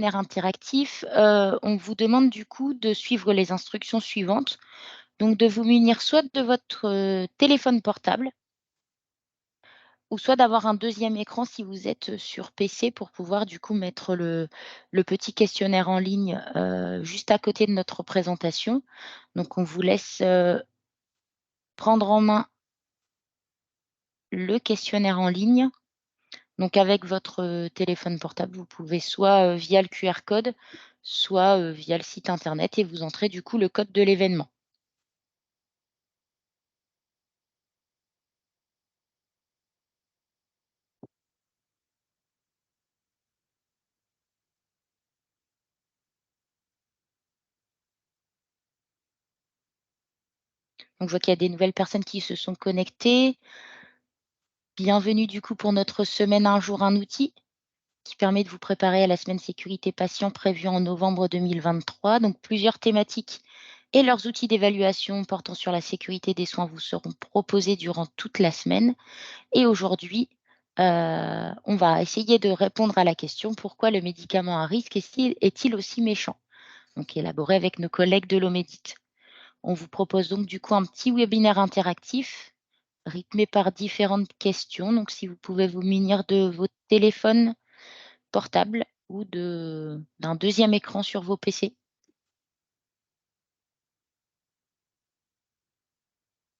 questionnaire interactif, on vous demande du coup de suivre les instructions suivantes. Donc de vous munir soit de votre, téléphone portable ou soit d'avoir un deuxième écran si vous êtes, sur PC pour pouvoir du coup mettre le petit questionnaire en ligne, juste à côté de notre présentation. Donc on vous laisse, prendre en main le questionnaire en ligne. Donc avec votre, téléphone portable, vous pouvez soit, via le QR code, soit, via le site internet et vous entrez du coup le code de l'événement. Donc je vois qu'il y a des nouvelles personnes qui se sont connectées. Bienvenue du coup pour notre semaine Un jour un outil, qui permet de vous préparer à la semaine sécurité patient prévue en novembre 2023. Donc plusieurs thématiques et leurs outils d'évaluation portant sur la sécurité des soins vous seront proposés durant toute la semaine. Et aujourd'hui, on va essayer de répondre à la question: «Pourquoi le médicament à risque est-il aussi méchant?» Donc élaboré avec nos collègues de l'Omédite. On vous propose donc du coup un petit webinaire interactif, rythmé par différentes questions. Donc si vous pouvez vous munir de votre téléphone portable ou d'un deuxième écran sur vos PC.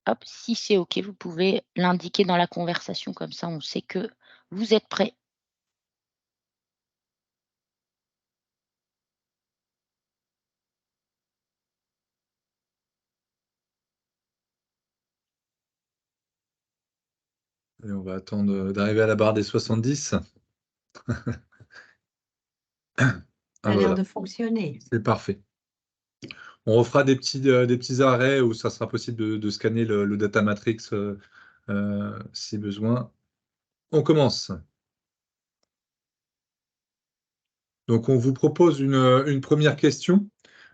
Hop, si c'est OK, vous pouvez l'indiquer dans la conversation, comme ça on sait que vous êtes prêts. Et on va attendre d'arriver à la barre des 70. Ça Ah a l'air voilà, de fonctionner. c'est parfait. On refera des petits arrêts où ça sera possible de scanner le data matrix, si besoin. On commence. Donc on vous propose une première question.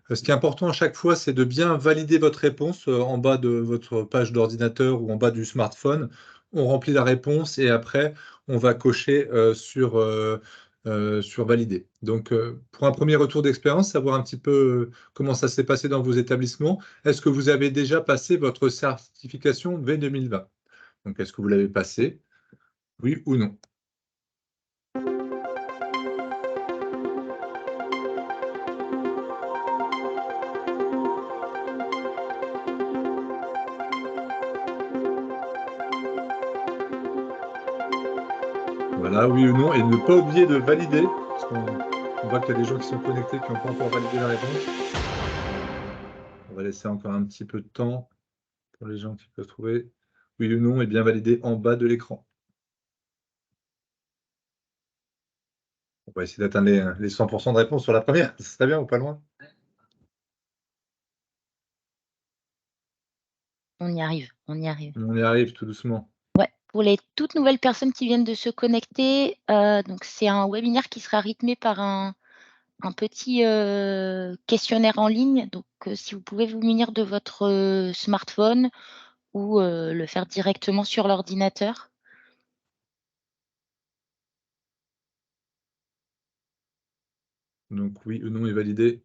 Ce qui est important à chaque fois, c'est de bien valider votre réponse, en bas de votre page d'ordinateur ou en bas du smartphone. On remplit la réponse et après on va cocher, sur valider. Donc, pour un premier retour d'expérience, savoir un petit peu, comment ça s'est passé dans vos établissements. Est-ce que vous avez déjà passé votre certification V 2020? Donc est-ce que vous l'avez passée? Oui ou non? Voilà, oui ou non, et ne pas oublier de valider, parce qu'on voit qu'il y a des gens qui sont connectés qui n'ont pas encore validé la réponse. On va laisser encore un petit peu de temps pour les gens qui peuvent trouver. Oui ou non est bien validé en bas de l'écran. On va essayer d'atteindre les 100 de réponse sur la première, ce serait bien ou pas loin? On y arrive, on y arrive. On y arrive tout doucement. Ouais, pour les toutes nouvelles personnes qui viennent de se connecter, donc c'est un webinaire qui sera rythmé par un petit, questionnaire en ligne. Donc, si vous pouvez vous munir de votre, smartphone ou, le faire directement sur l'ordinateur. Donc oui ou non est validé.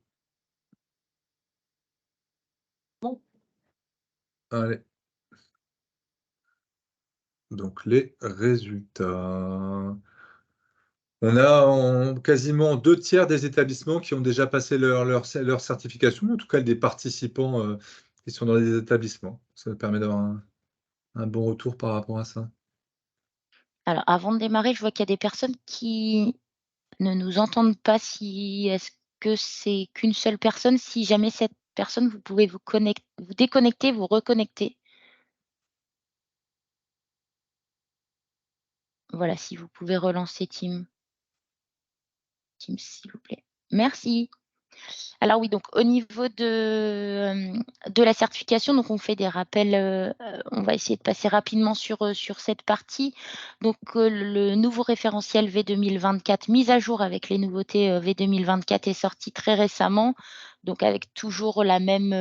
Bon. Allez. Donc les résultats. On a quasiment 2 tiers des établissements qui ont déjà passé leur certification, en tout cas des participants, qui sont dans les établissements. Ça permet d'avoir un bon retour par rapport à ça. Alors avant de démarrer, je vois qu'il y a des personnes qui ne nous entendent pas. Si est-ce que c'est qu'une seule personne? Si jamais cette personne, vous pouvez vous déconnecter, vous reconnecter. Voilà, si vous pouvez relancer Teams, s'il vous plaît. Merci. Alors oui, donc au niveau de la certification, donc on fait des rappels, on va essayer de passer rapidement sur cette partie. Donc, le nouveau référentiel V 2024 mis à jour avec les nouveautés, V 2024 est sorti très récemment. Donc avec toujours la même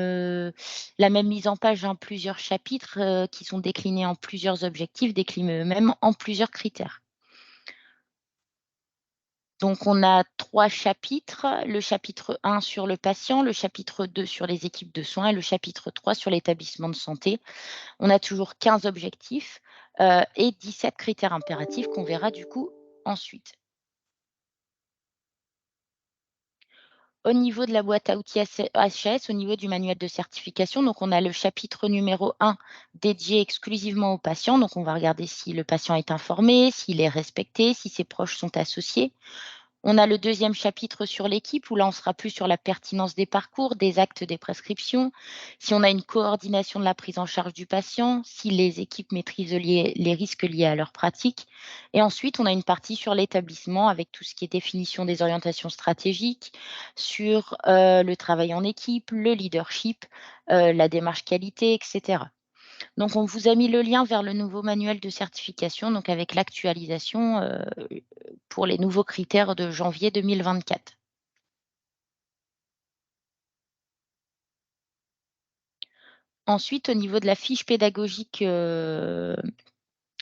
mise en page, hein, plusieurs chapitres, qui sont déclinés en plusieurs objectifs, déclinés même en plusieurs critères. Donc, on a 3 chapitres, le chapitre 1 sur le patient, le chapitre 2 sur les équipes de soins et le chapitre 3 sur l'établissement de santé. On a toujours 15 objectifs et 17 critères impératifs qu'on verra du coup ensuite. Au niveau de la boîte à outils HAS, au niveau du manuel de certification, donc on a le chapitre numéro 1 dédié exclusivement aux patients. Donc, on va regarder si le patient est informé, s'il est respecté, si ses proches sont associés. On a le 2e chapitre sur l'équipe où là, on sera plus sur la pertinence des parcours, des actes, des prescriptions, si on a une coordination de la prise en charge du patient, si les équipes maîtrisent les risques liés à leur pratique. Et ensuite, on a une partie sur l'établissement avec tout ce qui est définition des orientations stratégiques, sur le travail en équipe, le leadership, la démarche qualité, etc. Donc, on vous a mis le lien vers le nouveau manuel de certification, donc avec l'actualisation pour les nouveaux critères de janvier 2024. Ensuite, au niveau de la fiche pédagogique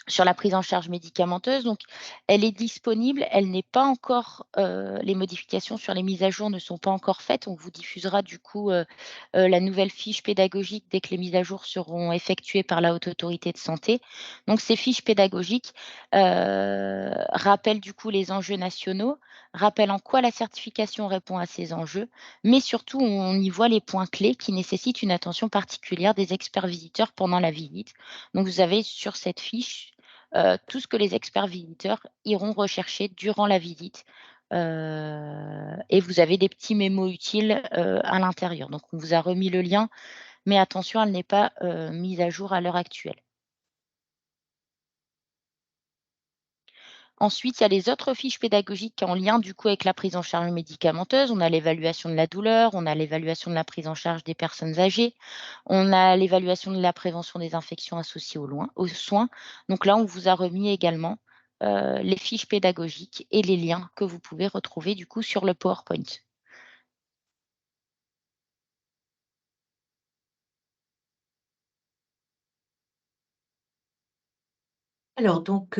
sur la prise en charge médicamenteuse, donc elle est disponible, elle n'est pas encore, les modifications sur les mises à jour ne sont pas encore faites. On vous diffusera du coup, la nouvelle fiche pédagogique dès que les mises à jour seront effectuées par la Haute Autorité de Santé. Donc ces fiches pédagogiques, rappellent du coup les enjeux nationaux, rappellent en quoi la certification répond à ces enjeux, mais surtout on y voit les points clés qui nécessitent une attention particulière des experts visiteurs pendant la visite. Donc vous avez sur cette fiche tout ce que les experts visiteurs iront rechercher durant la visite. Et vous avez des petits mémos utiles à l'intérieur. Donc, on vous a remis le lien, mais attention, elle n'est pas mise à jour à l'heure actuelle. Ensuite, il y a les autres fiches pédagogiques en lien du coup avec la prise en charge médicamenteuse. On a l'évaluation de la douleur, on a l'évaluation de la prise en charge des personnes âgées, on a l'évaluation de la prévention des infections associées aux soins. Donc là, on vous a remis également les fiches pédagogiques et les liens que vous pouvez retrouver du coup sur le PowerPoint. Alors, donc,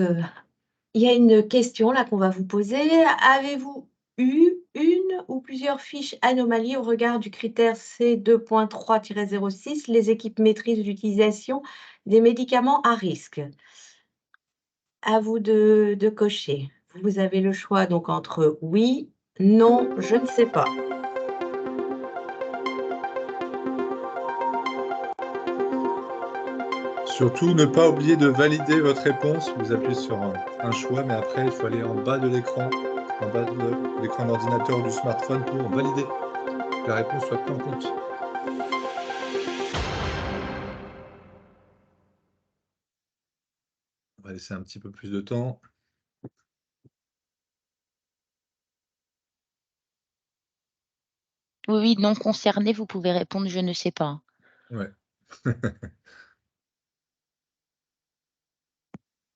il y a une question là qu'on va vous poser. Avez-vous eu une ou plusieurs fiches anomalies au regard du critère C2.3-06, les équipes maîtrisent l'utilisation des médicaments à risque? À vous de cocher. Vous avez le choix donc entre oui, non, je ne sais pas. Surtout, ne pas oublier de valider votre réponse. Vous appuyez sur un choix, mais après, il faut aller en bas de l'écran, en bas de l'écran d'ordinateur ou du smartphone pour valider que la réponse soit prise en compte. On va laisser un petit peu plus de temps. Oui, oui, non concerné, vous pouvez répondre je ne sais pas. Ouais.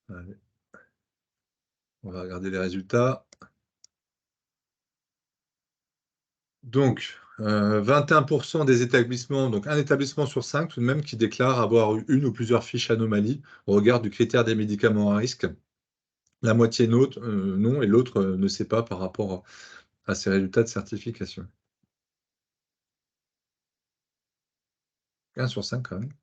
Allez. On va regarder les résultats. Donc, 21% des établissements, donc un établissement sur 5 tout de même, qui déclare avoir eu une ou plusieurs fiches anomalies au regard du critère des médicaments à risque. La moitié non, et l'autre ne sait pas par rapport à ces résultats de certification. 1 sur 5 quand même.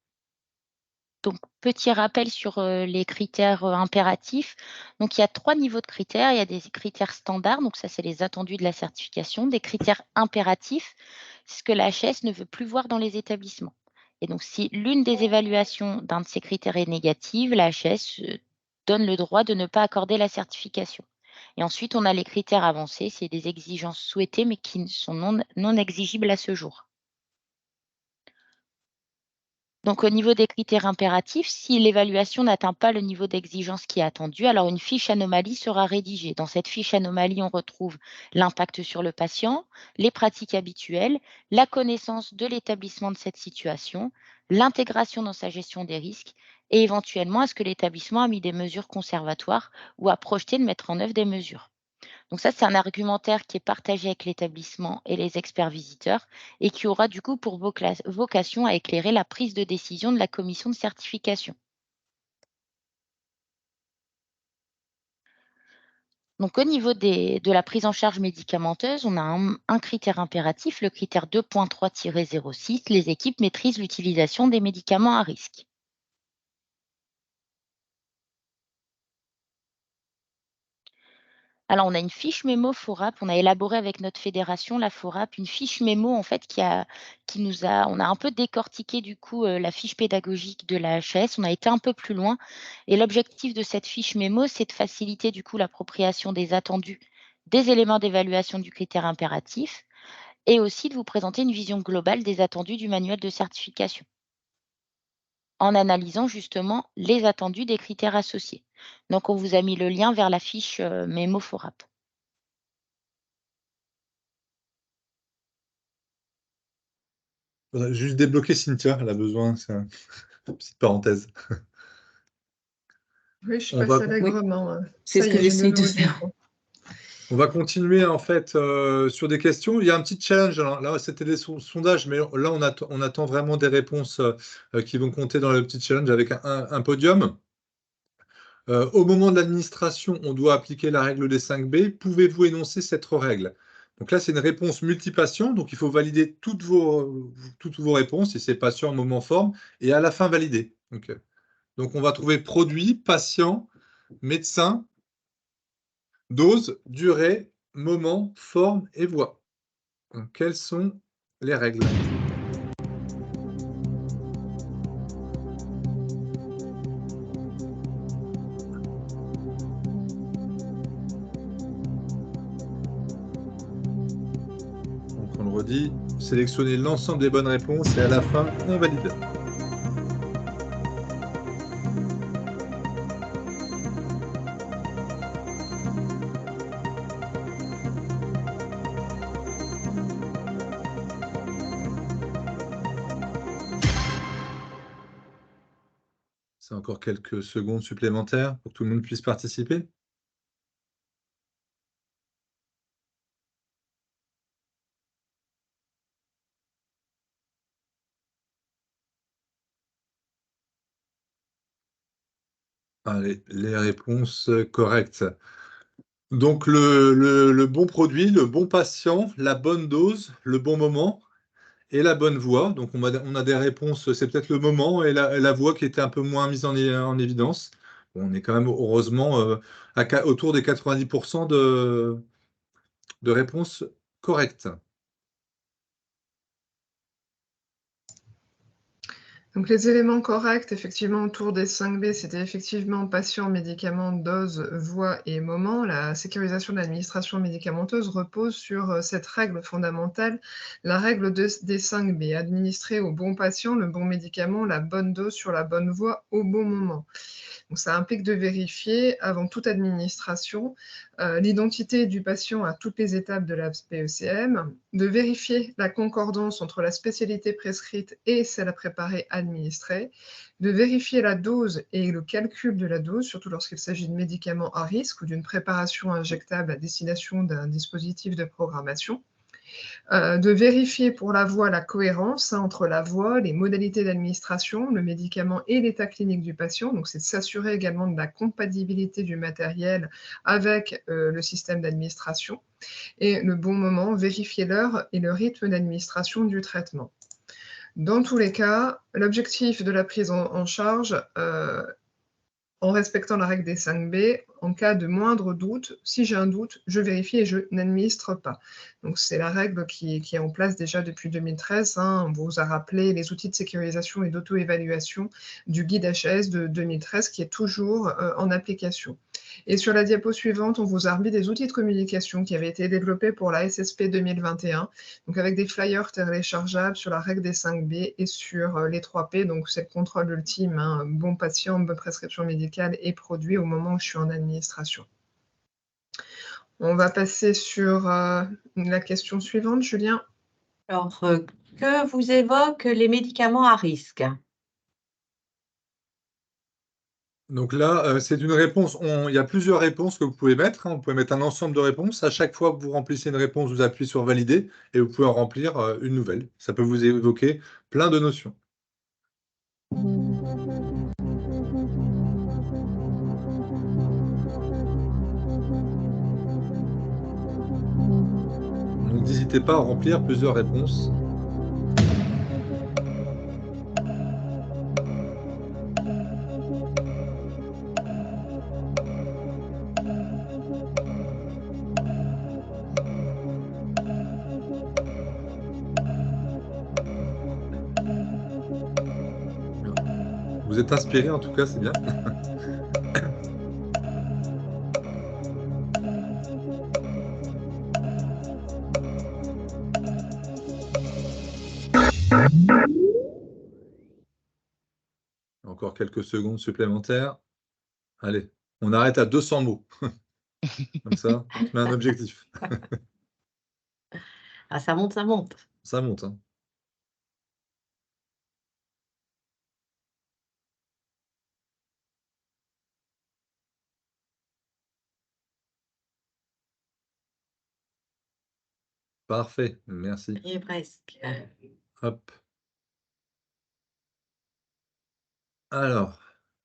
Donc, petit rappel sur les critères impératifs. Donc, il y a 3 niveaux de critères. Il y a des critères standards, donc ça, c'est les attendus de la certification. Des critères impératifs, c'est ce que la HAS ne veut plus voir dans les établissements. Et donc, si l'une des évaluations d'un de ces critères est négative, la HAS donne le droit de ne pas accorder la certification. Et ensuite, on a les critères avancés, c'est des exigences souhaitées, mais qui sont non exigibles à ce jour. Donc, au niveau des critères impératifs, si l'évaluation n'atteint pas le niveau d'exigence qui est attendu, alors une fiche anomalie sera rédigée. Dans cette fiche anomalie, on retrouve l'impact sur le patient, les pratiques habituelles, la connaissance de l'établissement de cette situation, l'intégration dans sa gestion des risques et éventuellement est-ce que l'établissement a mis des mesures conservatoires ou a projeté de mettre en œuvre des mesures. Donc ça, c'est un argumentaire qui est partagé avec l'établissement et les experts visiteurs et qui aura du coup pour vocation à éclairer la prise de décision de la commission de certification. Donc, au niveau de la prise en charge médicamenteuse, on a un critère impératif, le critère 2.3-06, les équipes maîtrisent l'utilisation des médicaments à risque. Alors, on a une fiche mémo FORAP, on a élaboré avec notre fédération, la FORAP, une fiche mémo en fait on a un peu décortiqué du coup la fiche pédagogique de la HAS, on a été un peu plus loin et l'objectif de cette fiche mémo, c'est de faciliter du coup l'appropriation des attendus, des éléments d'évaluation du critère impératif et aussi de vous présenter une vision globale des attendus du manuel de certification en analysant justement les attendus des critères associés. Donc, on vous a mis le lien vers la fiche mémo FORAP. Faudrait juste débloquer Cynthia, elle a besoin, c'est une petite parenthèse. Oui, je On passe va, allègrement. C'est Ça ce y que est, j'ai j'essaye le de nouveau faire. diapo. on va continuer en fait sur des questions. Il y a un petit challenge. Alors, là, c'était des sondages, mais là, on attend vraiment des réponses qui vont compter dans le petit challenge avec un podium. Au moment de l'administration, on doit appliquer la règle des 5B. Pouvez-vous énoncer cette règle? Donc là, c'est une réponse multipatient, donc il faut valider toutes vos réponses, si c'est patient, moment, forme, et à la fin valider. Donc on va trouver produit, patient, médecin, dose, durée, moment, forme et voie. Donc, quelles sont les règles? Donc on le redit, sélectionnez l'ensemble des bonnes réponses et à la fin, on valide. C'est encore quelques secondes supplémentaires pour que tout le monde puisse participer. Allez, les réponses correctes. Donc le bon produit, le bon patient, la bonne dose, le bon moment et la bonne voie. Donc on a des réponses, c'est peut-être le moment et la voie qui était un peu moins mise en évidence. Bon, on est quand même heureusement autour des 90% de réponses correctes. Donc les éléments corrects, effectivement, autour des 5B, c'était effectivement patient, médicament, dose, voie et moment. La sécurisation de l'administration médicamenteuse repose sur cette règle fondamentale, la règle des 5B, administrer au bon patient le bon médicament, la bonne dose sur la bonne voie au bon moment. Donc ça implique de vérifier, avant toute administration, l'identité du patient à toutes les étapes de la PECM, de vérifier la concordance entre la spécialité prescrite et celle à préparer administrée, de vérifier la dose et le calcul de la dose, surtout lorsqu'il s'agit de médicaments à risque ou d'une préparation injectable à destination d'un dispositif de programmation, de vérifier pour la voie la cohérence entre la voie, les modalités d'administration, le médicament et l'état clinique du patient. Donc, c'est de s'assurer également de la compatibilité du matériel avec le système d'administration. Et le bon moment, vérifier l'heure et le rythme d'administration du traitement. Dans tous les cas, l'objectif de la prise en charge, en respectant la règle des 5B, en cas de moindre doute, si j'ai un doute, je vérifie et je n'administre pas. Donc c'est la règle qui est en place déjà depuis 2013. On vous a rappelé les outils de sécurisation et d'auto-évaluation du guide HAS de 2013 qui est toujours en application. Et sur la diapo suivante, on vous a remis des outils de communication qui avaient été développés pour la SSP 2021, donc avec des flyers téléchargeables sur la règle des 5B et sur les 3P, donc c'est le contrôle ultime, bon patient, bonne prescription médicale et produit au moment où je suis en administration. On va passer sur la question suivante, Julien. Alors, que vous évoquent les médicaments à risque? Donc là, c'est une réponse. Il y a plusieurs réponses que vous pouvez mettre. Vous pouvez mettre un ensemble de réponses. À chaque fois que vous remplissez une réponse, vous appuyez sur valider et vous pouvez en remplir une nouvelle. Ça peut vous évoquer plein de notions. n'hésitez pas à remplir plusieurs réponses. Vous êtes inspiré, en tout cas, c'est bien. Encore quelques secondes supplémentaires. Allez, on arrête à 200 mots. Comme ça, on te met un objectif. Ah, ça monte, ça monte. Ça monte, hein. Parfait, merci. Et presque. Hop. Alors,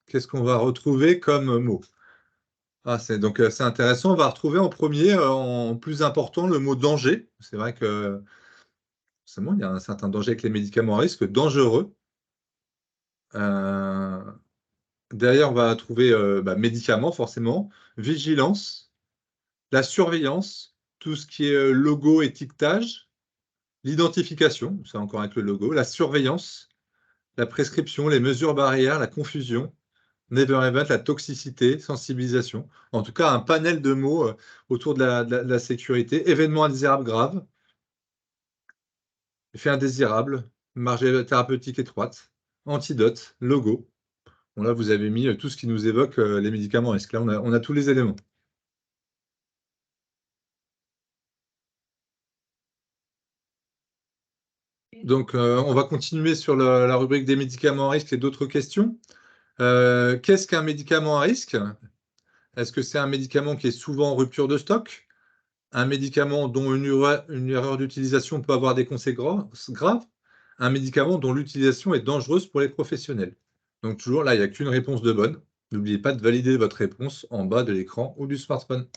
qu'est-ce qu'on va retrouver comme mot? Ah, donc c'est intéressant. On va retrouver en premier, en plus important, le mot danger. C'est vrai que forcément, il y a un certain danger avec les médicaments à risque, dangereux. Derrière, on va trouver médicaments, forcément, vigilance, la surveillance, tout ce qui est logo, étiquetage, l'identification, c'est encore avec le logo, la surveillance, la prescription, les mesures barrières, la confusion, Never Event, la toxicité, sensibilisation. En tout cas, un panel de mots autour de la sécurité. Événement indésirable grave, effet indésirable, marge thérapeutique étroite, antidote, logo. Bon, là, vous avez mis tout ce qui nous évoque les médicaments à risque. Là, on a tous les éléments. Donc, on va continuer sur la rubrique des médicaments à risque et d'autres questions. Qu'est-ce qu'un médicament à risque? Est-ce que c'est un médicament qui est souvent en rupture de stock? Un médicament dont une erreur d'utilisation peut avoir des conséquences graves? Un médicament dont l'utilisation est dangereuse pour les professionnels? Donc, toujours là, il n'y a qu'une réponse de bonne. N'oubliez pas de valider votre réponse en bas de l'écran ou du smartphone.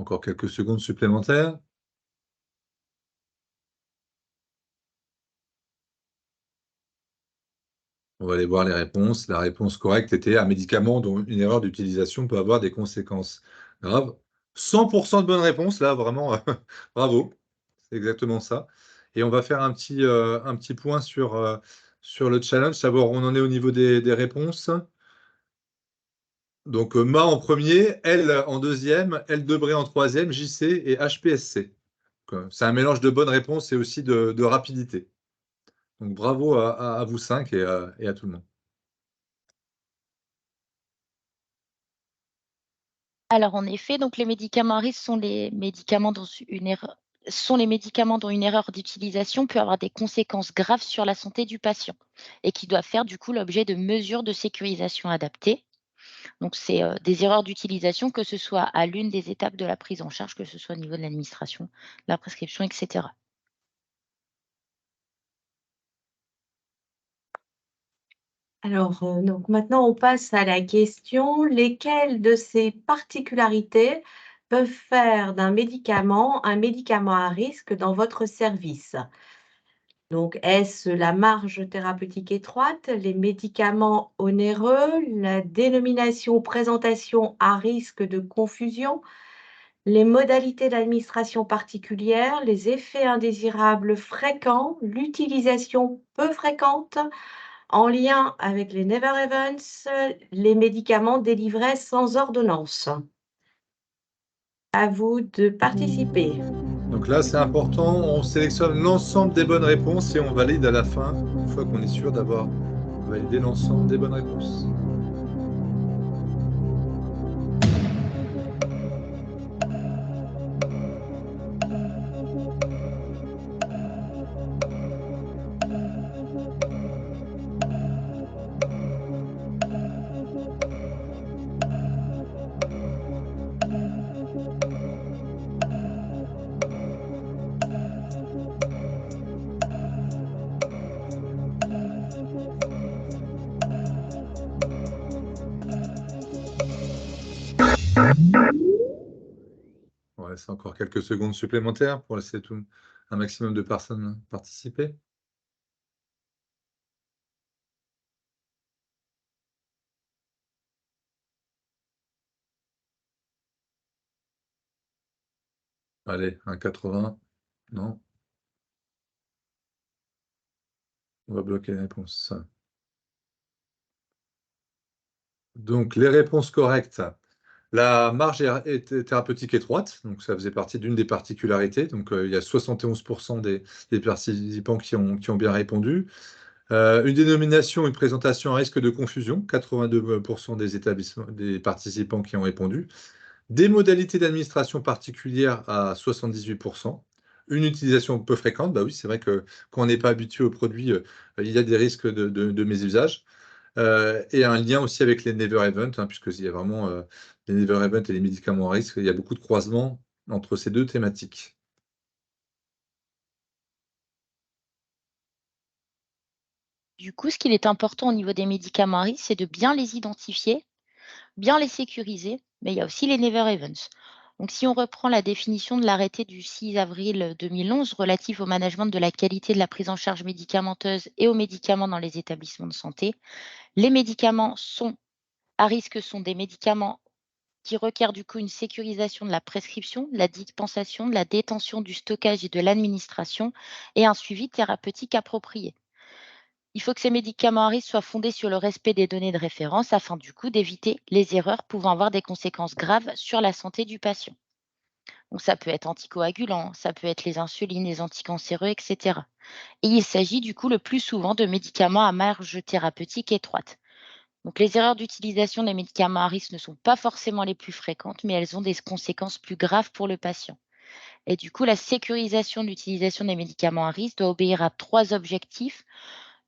Encore quelques secondes supplémentaires. On va aller voir les réponses. La réponse correcte était un médicament dont une erreur d'utilisation peut avoir des conséquences graves. 100% de bonnes réponses, là, vraiment, bravo. C'est exactement ça. Et on va faire un petit point sur le challenge, savoir où on en est au niveau des réponses. Donc, Ma en premier, L en deuxième, L Debré en troisième, JC et HPSC. C'est un mélange de bonnes réponses et aussi de rapidité. Donc, bravo à vous cinq et à tout le monde. Alors en effet, donc les médicaments à risque sont les médicaments dont une erreur d'utilisation peut avoir des conséquences graves sur la santé du patient et qui doivent faire du coup l'objet de mesures de sécurisation adaptées. Donc c'est des erreurs d'utilisation, que ce soit à l'une des étapes de la prise en charge, que ce soit au niveau de l'administration, la prescription, etc. Alors, donc maintenant, on passe à la question: lesquelles de ces particularités peuvent faire d'un médicament un médicament à risque dans votre service? Donc, est-ce la marge thérapeutique étroite, les médicaments onéreux, la dénomination ou présentation à risque de confusion, les modalités d'administration particulières, les effets indésirables fréquents, l'utilisation peu fréquente, en lien avec les Never Events, les médicaments délivrés sans ordonnance? À vous de participer. Donc là, c'est important, on sélectionne l'ensemble des bonnes réponses et on valide à la fin, une fois qu'on est sûr d'avoir validé l'ensemble des bonnes réponses. laisse encore quelques secondes supplémentaires pour laisser un maximum de personnes participer. Allez, un 80. Non. On va bloquer les réponses. Donc, les réponses correctes. La marge thérapeutique étroite, donc ça faisait partie d'une des particularités. Donc, il y a 71% des participants qui ont bien répondu. Une dénomination, une présentation à risque de confusion, 82% des participants qui ont répondu. Des modalités d'administration particulières à 78%. Une utilisation peu fréquente, bah oui, c'est vrai que quand on n'est pas habitué au produit, il y a des risques de mésusage. Et un lien aussi avec les Never Event, hein, puisqu'il y a vraiment les Never Event et les médicaments à risque, il y a beaucoup de croisements entre ces deux thématiques. Du coup, ce qu'il est important au niveau des médicaments à risque, c'est de bien les identifier, bien les sécuriser, mais il y a aussi les Never Events. Donc, si on reprend la définition de l'arrêté du 6 avril 2011 relatif au management de la qualité de la prise en charge médicamenteuse et aux médicaments dans les établissements de santé, les médicaments à risque sont des médicaments qui requièrent du coup une sécurisation de la prescription, de la dispensation, de la détention, du stockage et de l'administration et un suivi thérapeutique approprié. Il faut que ces médicaments à risque soient fondés sur le respect des données de référence afin du coup d'éviter les erreurs pouvant avoir des conséquences graves sur la santé du patient. Donc ça peut être anticoagulant, ça peut être les insulines, les anticancéreux, etc. Et il s'agit du coup le plus souvent de médicaments à marge thérapeutique étroite. Donc les erreurs d'utilisation des médicaments à risque ne sont pas forcément les plus fréquentes, mais elles ont des conséquences plus graves pour le patient. Et du coup, la sécurisation de l'utilisation des médicaments à risque doit obéir à 3 objectifs: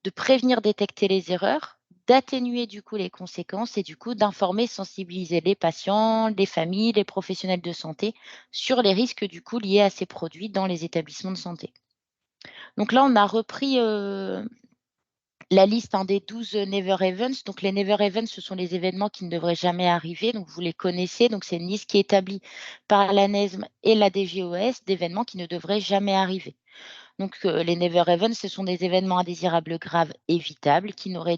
de prévenir, détecter les erreurs, d'atténuer du coup les conséquences et du coup d'informer, sensibiliser les patients, les familles, les professionnels de santé sur les risques du coup liés à ces produits dans les établissements de santé. Donc là, on a repris la liste des 12 Never Events. Donc les Never Events, ce sont les événements qui ne devraient jamais arriver. Donc vous les connaissez. Donc c'est une liste qui est établie par l'ANESM et la DGOS d'événements qui ne devraient jamais arriver. Donc, les Never Events, ce sont des événements indésirables graves évitables qui n'auraient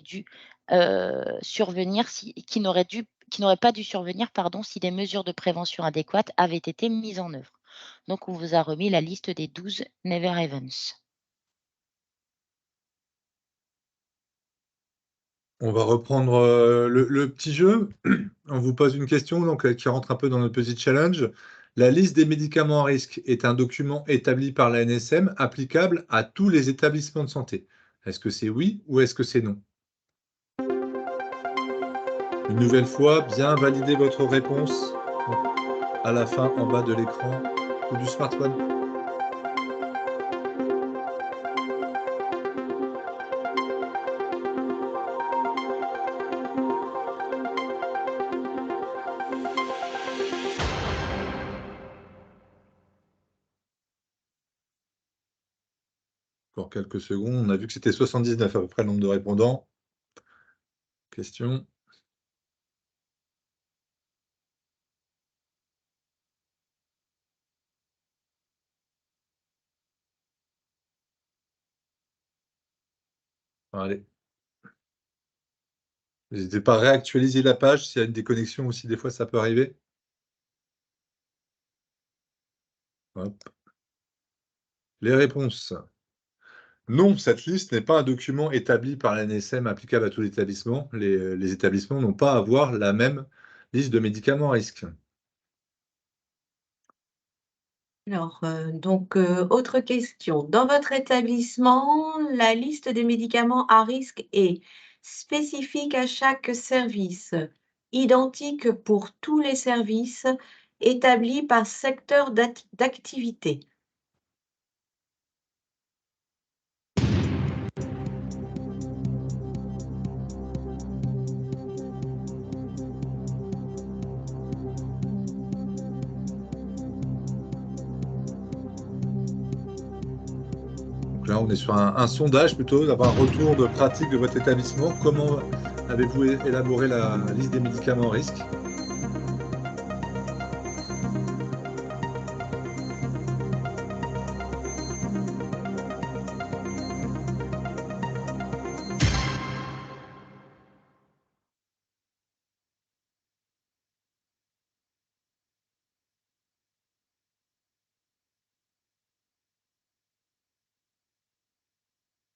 pas dû survenir, pardon, si des mesures de prévention adéquates avaient été mises en œuvre. Donc, on vous a remis la liste des 12 Never Events. On va reprendre le petit jeu. On vous pose une question donc, qui rentre un peu dans notre petit challenge. La liste des médicaments à risque est un document établi par la NSM applicable à tous les établissements de santé. Est-ce que c'est oui ou est-ce que c'est non? Une nouvelle fois, bien valider votre réponse à la fin en bas de l'écran ou du smartphone. Encore quelques secondes. On a vu que c'était 79 à peu près le nombre de répondants. Question. Allez. N'hésitez pas à réactualiser la page s'il y a une déconnexion aussi, des fois ça peut arriver. Hop. Les réponses. Non, cette liste n'est pas un document établi par l'ANSM applicable à tous les établissements. Les établissements n'ont pas à avoir la même liste de médicaments à risque. Alors, autre question. Dans votre établissement, la liste des médicaments à risque est spécifique à chaque service, identique pour tous les services, établie par secteur d'activité. Donc là, on est sur un sondage plutôt, d'avoir un retour de pratique de votre établissement. Comment avez-vous élaboré la liste des médicaments à risque?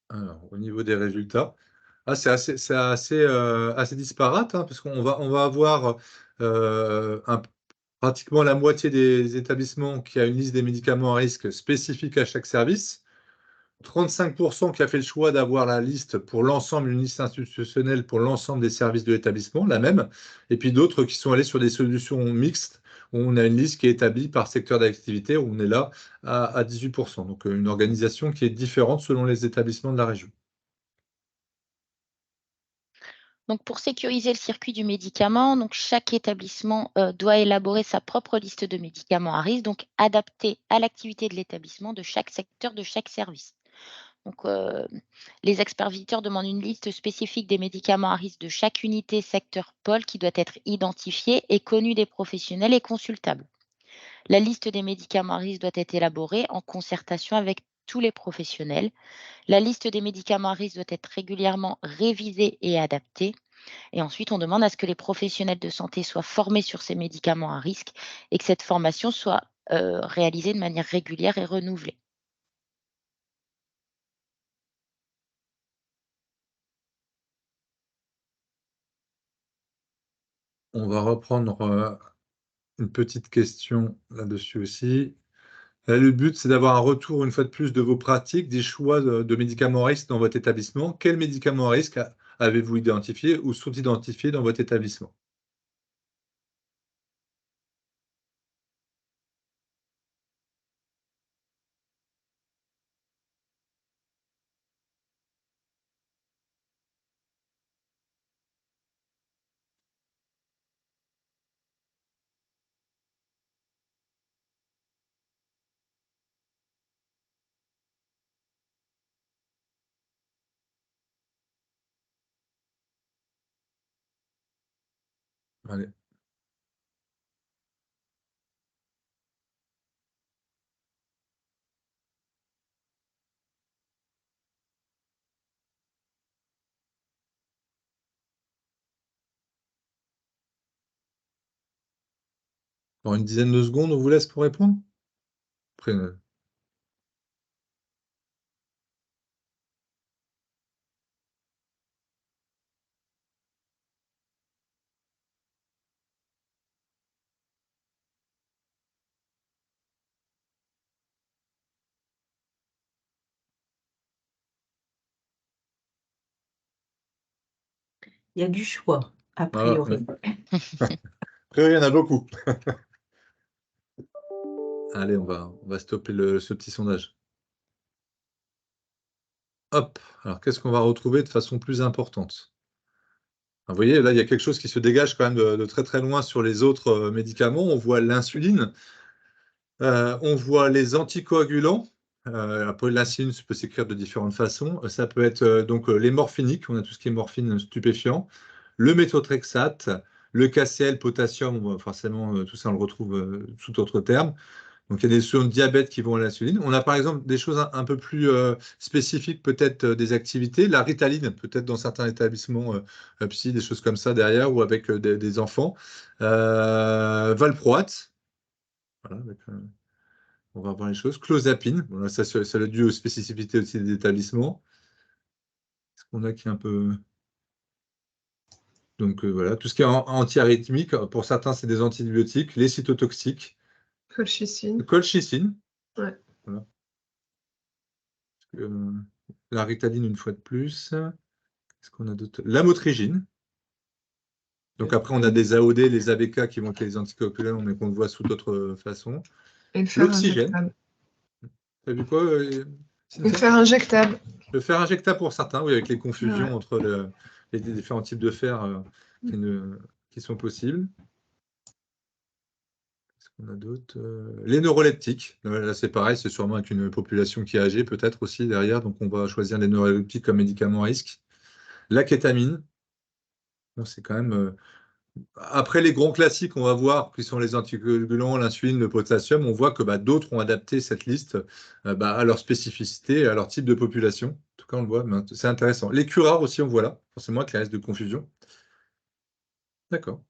Alors, au niveau des résultats, c'est assez disparate, hein, parce qu'on va avoir pratiquement la moitié des établissements qui a une liste des médicaments à risque spécifique à chaque service. 35% qui a fait le choix d'avoir la liste pour l'ensemble, une liste institutionnelle pour l'ensemble des services de l'établissement, la même. Et puis d'autres qui sont allés sur des solutions mixtes, où on a une liste qui est établie par secteur d'activité, où on est là à 18%. Donc une organisation qui est différente selon les établissements de la région. Donc pour sécuriser le circuit du médicament, donc chaque établissement doit élaborer sa propre liste de médicaments à risque, donc adaptée à l'activité de l'établissement, de chaque secteur, de chaque service. Donc les experts visiteurs demandent une liste spécifique des médicaments à risque de chaque unité, secteur, pôle qui doit être identifiée et connue des professionnels et consultable. La liste des médicaments à risque doit être élaborée en concertation avec tous les professionnels. La liste des médicaments à risque doit être régulièrement révisée et adaptée. Et ensuite, on demande à ce que les professionnels de santé soient formés sur ces médicaments à risque et que cette formation soit réalisée de manière régulière et renouvelée. On va reprendre une petite question là-dessus aussi. Le but, c'est d'avoir un retour, une fois de plus, de vos pratiques, des choix de médicaments à risque dans votre établissement. Quels médicaments à risque avez-vous identifiés ou sont identifiés dans votre établissement? Allez. Dans une dizaine de secondes, on vous laisse pour répondre? Après, Il y a du choix, a voilà. priori. Après, il y en a beaucoup. Allez, on va stopper ce petit sondage. Hop, alors qu'est-ce qu'on va retrouver de façon plus importante? Vous voyez, là, il y a quelque chose qui se dégage quand même de très très loin sur les autres médicaments. On voit l'insuline, on voit les anticoagulants. Après, l'insuline peut s'écrire de différentes façons. Ça peut être donc les morphiniques, on a tout ce qui est morphine stupéfiant, le méthotrexate, le KCl, potassium, forcément, tout ça on le retrouve sous d'autres termes. Donc, il y a des solutions de diabète qui vont à l'insuline. On a par exemple des choses un peu plus spécifiques, peut-être des activités. La Ritaline, peut-être dans certains établissements psy, des choses comme ça derrière, ou avec des enfants. Valproate, voilà, on va voir les choses. Clozapine, voilà, ça le dû aux spécificités aussi des établissements. Est-ce qu'on a qui est un peu. Donc voilà, tout ce qui est antiarythmique, pour certains, c'est des antibiotiques, les cytotoxiques, Colchicine. colchicine. Ouais. Voilà. La Ritaline, une fois de plus. Qu'est-ce qu'on a d'autre? Lamotrigine. Donc après, on a des AOD, les ABK qui vont être les anticoagulants, mais qu'on voit sous d'autres façons. Et le fer L'oxygène. injectable. Tu as vu quoi, Le Cynthia? fer injectable. Le fer injectable pour certains, oui, avec les confusions Ouais. entre les différents types de fer qui sont possibles. Qu'est-ce qu'on a d'autre? Les neuroleptiques. Là, c'est pareil, c'est sûrement avec une population qui est âgée, peut-être aussi derrière. Donc, on va choisir les neuroleptiques comme médicament à risque. La kétamine. C'est quand même. Après les grands classiques, on va voir, qui sont les anticoagulants, l'insuline, le potassium, on voit que d'autres ont adapté cette liste à leur spécificité, à leur type de population. En tout cas, on le voit, c'est intéressant. Les curares aussi, on voit là, forcément, avec les risques de confusion. D'accord.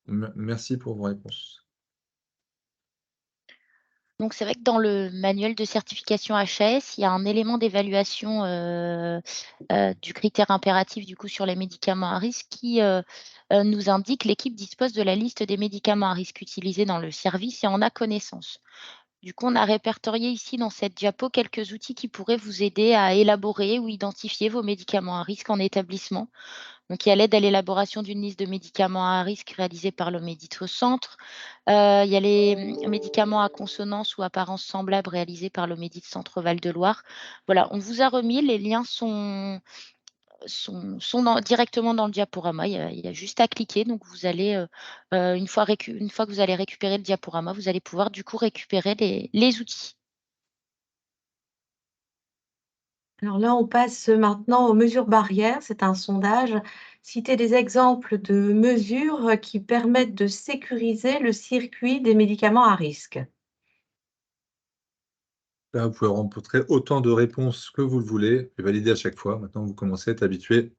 Merci pour vos réponses. Donc c'est vrai que dans le manuel de certification HAS, il y a un élément d'évaluation, du critère impératif du coup sur les médicaments à risque qui, nous indique: «L'équipe dispose de la liste des médicaments à risque utilisés dans le service et en a connaissance». Du coup, on a répertorié ici dans cette diapo quelques outils qui pourraient vous aider à élaborer ou identifier vos médicaments à risque en établissement. Donc, il y a l'aide à l'élaboration d'une liste de médicaments à risque réalisée par le Médito-Centre. Il y a les médicaments à consonance ou apparence semblable réalisés par le Médite-Centre Val-de-Loire. Voilà, on vous a remis, les liens sont directement dans le diaporama. Il y a juste à cliquer. Donc, vous allez, une fois que vous allez récupérer le diaporama, vous allez pouvoir du coup récupérer les outils. Alors là, on passe maintenant aux mesures barrières. C'est un sondage. Citez des exemples de mesures qui permettent de sécuriser le circuit des médicaments à risque. Là, vous pouvez rencontrer autant de réponses que vous le voulez et valider à chaque fois. Maintenant, vous commencez à être habitué.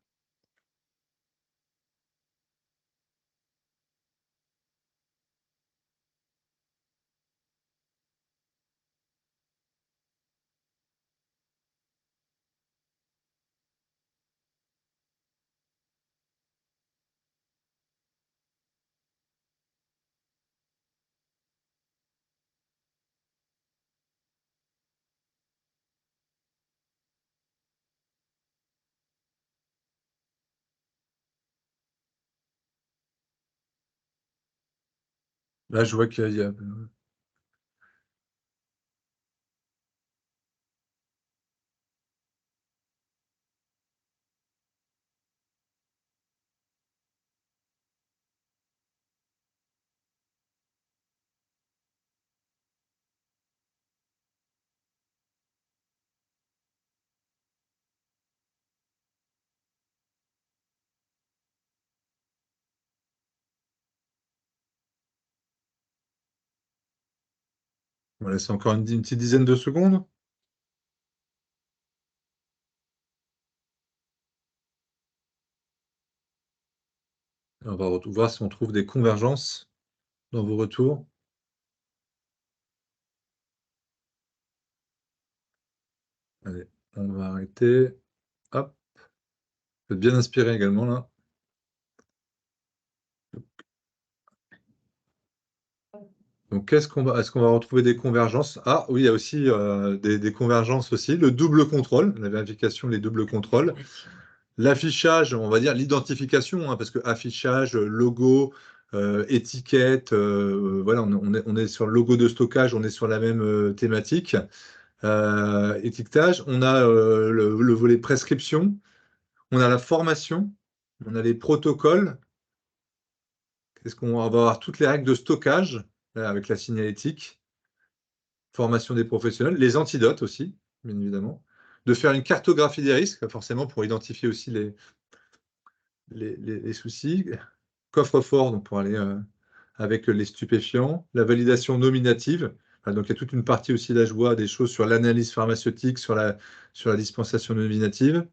Là, je vois qu'il y a on va laisser encore une petite dizaine de secondes. On va voir si on trouve des convergences dans vos retours. Allez, on va arrêter. Hop. Vous êtes bien inspiré également là. Donc, est-ce qu'on va retrouver des convergences? Ah oui, il y a aussi des convergences aussi. Le double contrôle, la vérification, les doubles contrôles. L'affichage, on va dire l'identification, hein, parce que affichage, logo, étiquette, voilà, on est sur le logo de stockage, on est sur la même thématique. Étiquetage, on a le volet prescription, on a la formation, on a les protocoles. Qu'est-ce qu'on va avoir? Toutes les règles de stockage, là, avec la signalétique, formation des professionnels, les antidotes aussi, bien évidemment. De faire une cartographie des risques, forcément, pour identifier aussi les soucis. Coffre-fort, donc pour aller avec les stupéfiants. La validation nominative. Donc, il y a toute une partie aussi, là, je vois des choses sur l'analyse pharmaceutique, sur la dispensation nominative.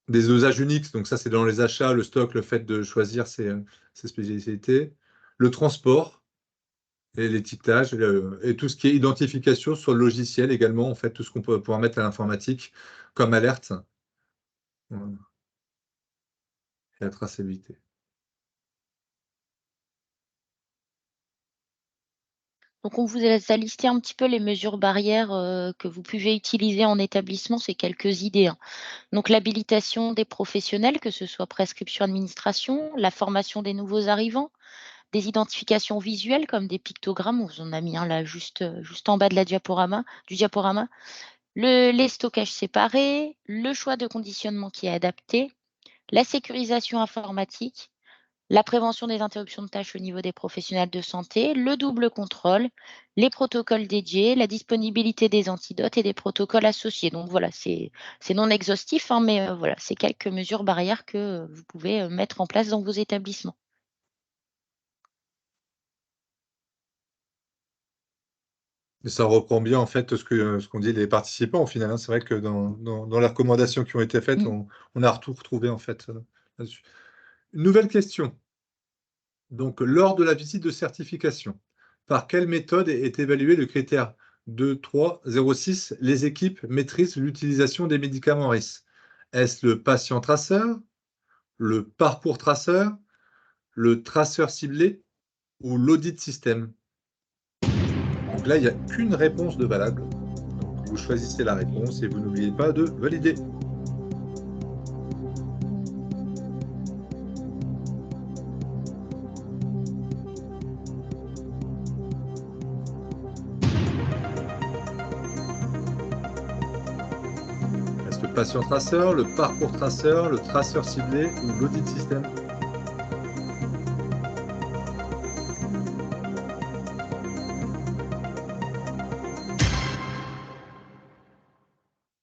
Des usages uniques, donc ça, c'est dans les achats, le stock, le fait de choisir ses spécialités. Le transport et l'étiquetage et tout ce qui est identification sur le logiciel également, en fait, tout ce qu'on peut pouvoir mettre à l'informatique comme alerte. Voilà. Et la traçabilité. Donc on vous a listé un petit peu les mesures barrières, que vous pouvez utiliser en établissement, c'est quelques idées, hein. Donc l'habilitation des professionnels, que ce soit prescription, administration, la formation des nouveaux arrivants, des identifications visuelles comme des pictogrammes, on vous en a mis un là juste en bas de la diaporama. Les stockages séparés, le choix de conditionnement qui est adapté, la sécurisation informatique, la prévention des interruptions de tâches au niveau des professionnels de santé, le double contrôle, les protocoles dédiés, la disponibilité des antidotes et des protocoles associés. Donc voilà, c'est non exhaustif, hein, mais voilà, c'est quelques mesures barrières que vous pouvez mettre en place dans vos établissements. Et ça reprend bien en fait ce qu'ont dit les participants au final, hein. C'est vrai que dans les recommandations qui ont été faites, Mm. on a tout retrouvé en fait là-dessus. Une nouvelle question. Donc, lors de la visite de certification, par quelle méthode est évalué le critère 2.3.0.6 ? Les équipes maîtrisent l'utilisation des médicaments à risque. Est-ce le patient traceur, le parcours traceur, le traceur ciblé ou l'audit système? Donc là, il n'y a qu'une réponse de valable. Donc, vous choisissez la réponse et vous n'oubliez pas de valider. Est-ce le patient traceur, le parcours traceur, le traceur ciblé ou l'audit système?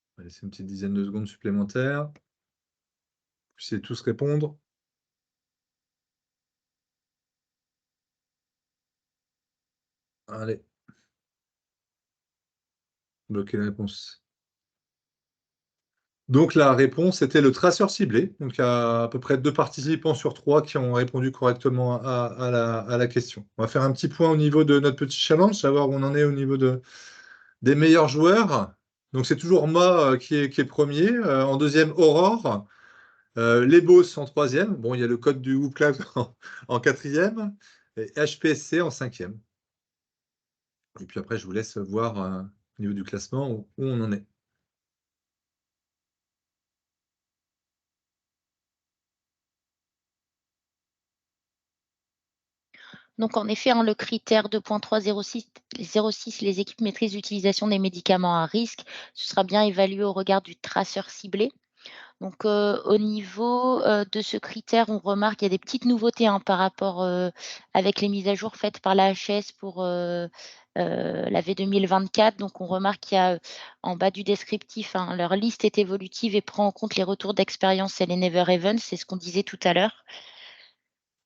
On va laisser une petite dizaine de secondes supplémentaires. Vous puissiez tous répondre. Allez. Bloquer la réponse. Donc la réponse était le traceur ciblé. Donc il y a à peu près 2 participants sur 3 qui ont répondu correctement à la question. On va faire un petit point au niveau de notre petit challenge, savoir où on en est au niveau des meilleurs joueurs. Donc c'est toujours Ma qui est premier. En deuxième, Aurore. Les Boss en troisième. Bon, il y a le code du WhoopClub en quatrième. Et HPSC en cinquième. Et puis après, je vous laisse voir au niveau du classement où on en est. Donc, en effet, le critère 2.3.0.6, les équipes maîtrisent l'utilisation des médicaments à risque. Ce sera bien évalué au regard du traceur ciblé. Donc, au niveau de ce critère, on remarque qu'il y a des petites nouveautés par rapport avec les mises à jour faites par la HS pour la V2024. Donc, on remarque qu'il y a en bas du descriptif, leur liste est évolutive et prend en compte les retours d'expérience et les never even. C'est ce qu'on disait tout à l'heure.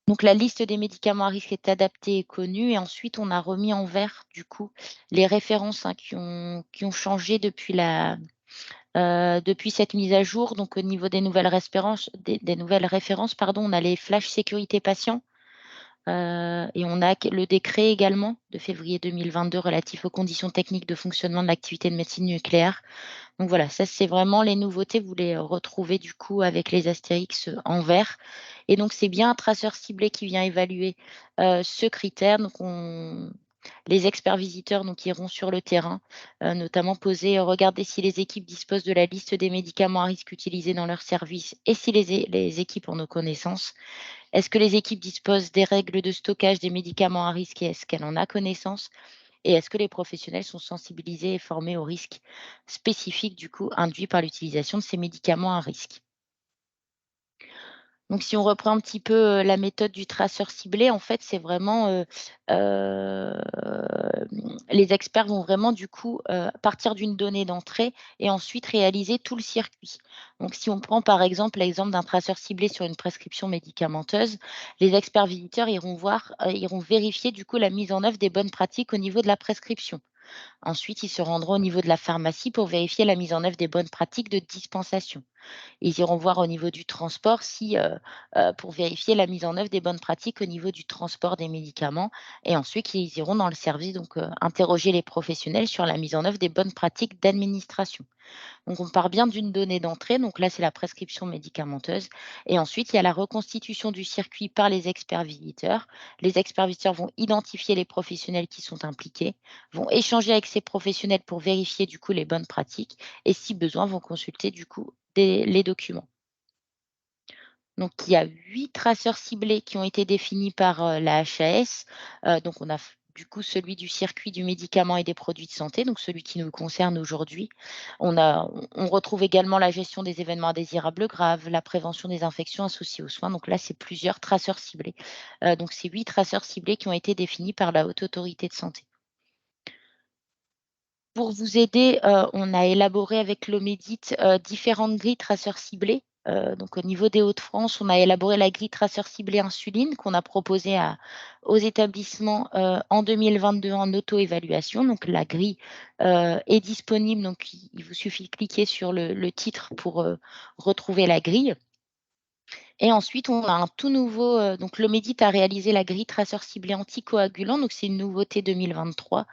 Donc, la liste des médicaments à risque est adaptée et connue. Et ensuite, on a remis en vert, du coup, les références qui ont changé depuis cette mise à jour. Donc, au niveau des nouvelles références, on a les flash sécurité patient. Et on a le décret également de février 2022 relatif aux conditions techniques de fonctionnement de l'activité de médecine nucléaire. Donc voilà, ça c'est vraiment les nouveautés, vous les retrouvez du coup avec les astérix en vert. Et donc c'est bien un traceur ciblé qui vient évaluer ce critère. Donc les experts visiteurs iront sur le terrain, notamment regarder si les équipes disposent de la liste des médicaments à risque utilisés dans leur service et si les équipes en ont connaissance. Est-ce que les équipes disposent des règles de stockage des médicaments à risque et est-ce qu'elle en a connaissance? Et est-ce que les professionnels sont sensibilisés et formés aux risques spécifiques, du coup, induits par l'utilisation de ces médicaments à risque? Donc, si on reprend un petit peu la méthode du traceur ciblé, en fait, c'est vraiment les experts vont vraiment, du coup, partir d'une donnée d'entrée et ensuite réaliser tout le circuit. Donc, si on prend par exemple l'exemple d'un traceur ciblé sur une prescription médicamenteuse, les experts visiteurs iront vérifier, du coup, la mise en œuvre des bonnes pratiques au niveau de la prescription. Ensuite, ils se rendront au niveau de la pharmacie pour vérifier la mise en œuvre des bonnes pratiques de dispensation. Ils iront voir au niveau du transport pour vérifier la mise en œuvre des bonnes pratiques au niveau du transport des médicaments et ensuite ils iront dans le service interroger les professionnels sur la mise en œuvre des bonnes pratiques d'administration. Donc on part bien d'une donnée d'entrée, donc là c'est la prescription médicamenteuse et ensuite il y a la reconstitution du circuit par les experts visiteurs. Les experts visiteurs vont identifier les professionnels qui sont impliqués, vont échanger avec ces professionnels pour vérifier du coup les bonnes pratiques et si besoin vont consulter du coup les documents. Donc il y a 8 traceurs ciblés qui ont été définis par, la HAS. Donc on a du coup celui du circuit du médicament et des produits de santé, donc celui qui nous concerne aujourd'hui. On retrouve également la gestion des événements indésirables graves, la prévention des infections associées aux soins. Donc là, c'est plusieurs traceurs ciblés. Donc c'est 8 traceurs ciblés qui ont été définis par la Haute Autorité de Santé. Pour vous aider, on a élaboré avec l'Omedit, différentes grilles traceurs ciblés. Donc au niveau des Hauts-de-France, on a élaboré la grille traceur ciblée insuline qu'on a proposée aux établissements, en 2022 en auto-évaluation. Donc la grille, est disponible, donc il vous suffit de cliquer sur le titre pour, retrouver la grille. Et ensuite, on a un tout nouveau, donc l'Omedit a réalisé la grille traceur ciblé anticoagulant, donc c'est une nouveauté 2023.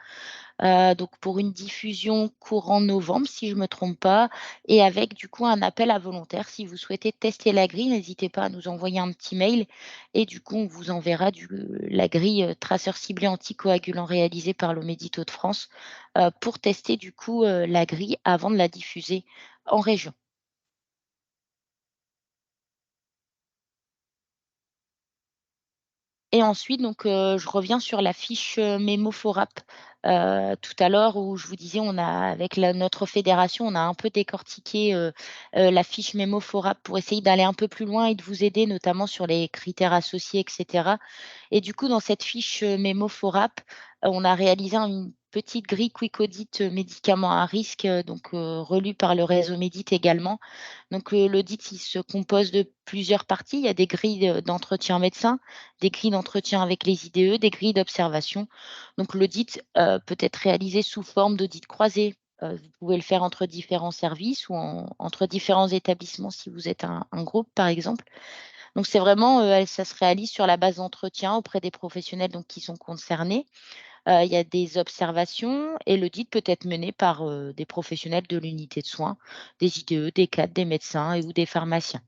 Donc pour une diffusion courant novembre, si je ne me trompe pas, et avec du coup un appel à volontaires. Si vous souhaitez tester la grille, n'hésitez pas à nous envoyer un petit mail et du coup, on vous enverra la grille, traceur ciblé anticoagulant réalisée par l'Omedit Hauts-de-France, pour tester du coup, la grille avant de la diffuser en région. Et ensuite, donc, je reviens sur la fiche, Mémoforap, tout à l'heure où je vous disais, on a avec notre fédération, on a un peu décortiqué, la fiche Mémoforap pour essayer d'aller un peu plus loin et de vous aider, notamment sur les critères associés et cetera. Et du coup, dans cette fiche, Mémoforap, on a réalisé une petite grille Quick Audit, médicaments à risque, donc, relue par le réseau Médit également. Donc, l'audit, il se compose de plusieurs parties. Il y a des grilles, d'entretien médecin, des grilles d'entretien avec les IDE, des grilles d'observation. Donc l'audit, peut être réalisé sous forme d'audit croisé. Vous pouvez le faire entre différents services ou entre différents établissements si vous êtes un groupe, par exemple. Donc c'est vraiment, ça se réalise sur la base d'entretien auprès des professionnels donc qui sont concernés. Il y a des observations et l'audit peut être mené par, des professionnels de l'unité de soins, des IDE, des cadres, des médecins ou des pharmaciens.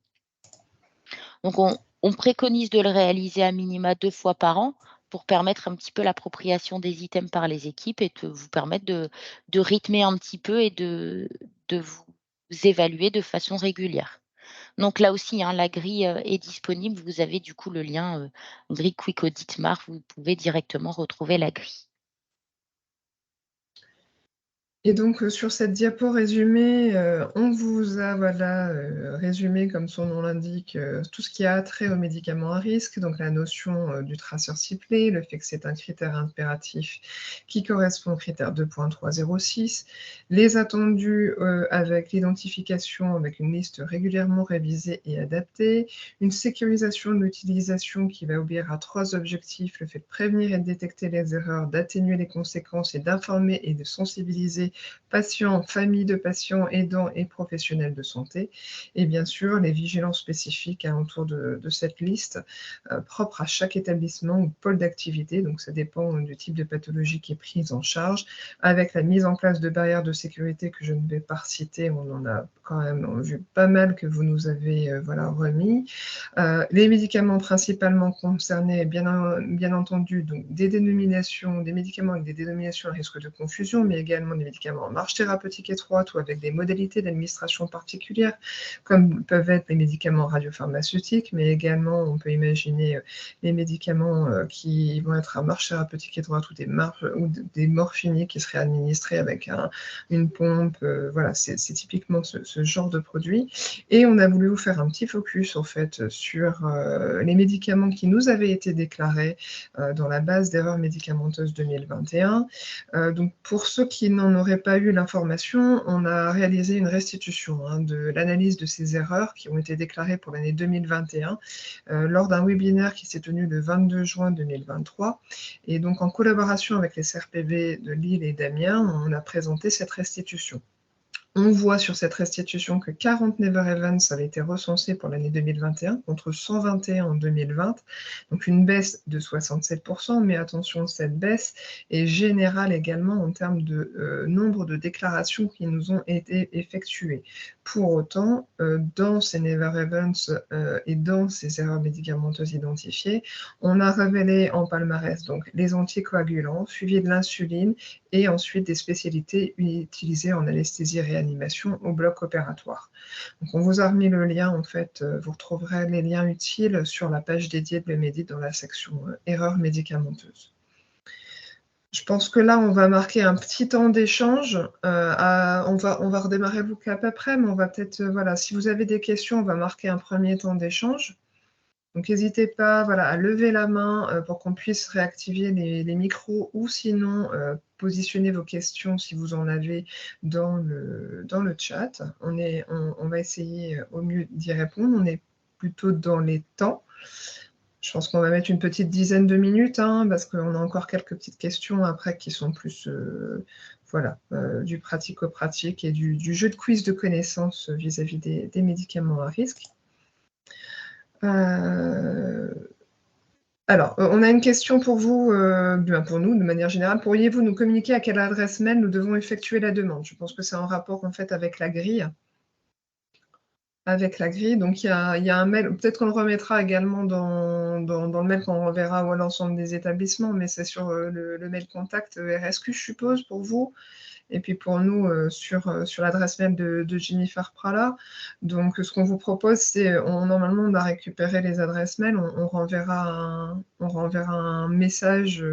Donc on préconise de le réaliser à minima 2 fois par an pour permettre un petit peu l'appropriation des items par les équipes et de vous permettre de rythmer un petit peu et de vous évaluer de façon régulière. Donc là aussi, hein, la grille, est disponible. Vous avez du coup le lien, grille Quick Audit Mar, vous pouvez directement retrouver la grille. Et donc, sur cette diapo résumée, on vous a, voilà, résumé, comme son nom l'indique, tout ce qui a trait aux médicaments à risque, donc la notion, du traceur ciblé, le fait que c'est un critère impératif qui correspond au critère 2.306, les attendus, avec l'identification, avec une liste régulièrement révisée et adaptée, une sécurisation de l'utilisation qui va obéir à 3 objectifs: le fait de prévenir et de détecter les erreurs, d'atténuer les conséquences et d'informer et de sensibiliser patients, familles de patients, aidants et professionnels de santé. Et bien sûr, les vigilances spécifiques autour de cette liste, propre à chaque établissement ou pôle d'activité. Donc, ça dépend du type de pathologie qui est prise en charge, avec la mise en place de barrières de sécurité que je ne vais pas reciter. On en a quand même vu pas mal que vous nous avez voilà, remis. Les médicaments principalement concernés, bien entendu, donc des médicaments avec des dénominations à risque de confusion, mais également des médicaments en marche thérapeutique étroite ou avec des modalités d'administration particulières, comme peuvent être les médicaments radiopharmaceutiques, mais également on peut imaginer les médicaments qui vont être à marche thérapeutique étroite ou des morphiniques qui seraient administrés avec une pompe. Voilà, c'est typiquement ce genre de produit. Et on a voulu vous faire un petit focus en fait sur les médicaments qui nous avaient été déclarés dans la base d'erreurs médicamenteuses 2021. Donc pour ceux qui n'en auraient pas eu l'information, on a réalisé une restitution de l'analyse de ces erreurs qui ont été déclarées pour l'année 2021 lors d'un webinaire qui s'est tenu le 22 juin 2023. Et donc en collaboration avec les CRPV de Lille et d'Amiens, on a présenté cette restitution. On voit sur cette restitution que 40 Never Events avaient été recensés pour l'année 2021 contre 121 en 2020, donc une baisse de 67%, mais attention, cette baisse est générale également en termes de nombre de déclarations qui nous ont été effectuées. Pour autant, dans ces Never Events et dans ces erreurs médicamenteuses identifiées, on a révélé en palmarès donc les anticoagulants, suivi de l'insuline et ensuite des spécialités utilisées en anesthésie réanimation au bloc opératoire. Donc on vous a remis le lien, en fait, vous retrouverez les liens utiles sur la page dédiée de l'Omedit dans la section erreurs médicamenteuses. Je pense que là, on va marquer un petit temps d'échange. On va redémarrer le cap après, mais on va peut-être, voilà, si vous avez des questions, on va marquer un premier temps d'échange. Donc n'hésitez pas voilà, à lever la main pour qu'on puisse réactiver les micros ou sinon positionner vos questions si vous en avez dans le chat. On va essayer au mieux d'y répondre. On est plutôt dans les temps. Je pense qu'on va mettre une petite dizaine de minutes parce qu'on a encore quelques petites questions après qui sont plus voilà, du pratico-pratique et du jeu de quiz de connaissances vis-à-vis des médicaments à risque. Alors, on a une question pour vous, pour nous, de manière générale. Pourriez-vous nous communiquer à quelle adresse mail nous devons effectuer la demande? Je pense que c'est en rapport, en fait, avec la grille. Donc il y a un mail, peut-être qu'on le remettra également dans le mail qu'on renverra à l'ensemble des établissements, mais c'est sur le mail contact RSQ, je suppose, pour vous. Et puis pour nous, sur l'adresse mail de Jennifer Prala. Donc ce qu'on vous propose, c'est, normalement, on a récupéré les adresses mail, on renverra un message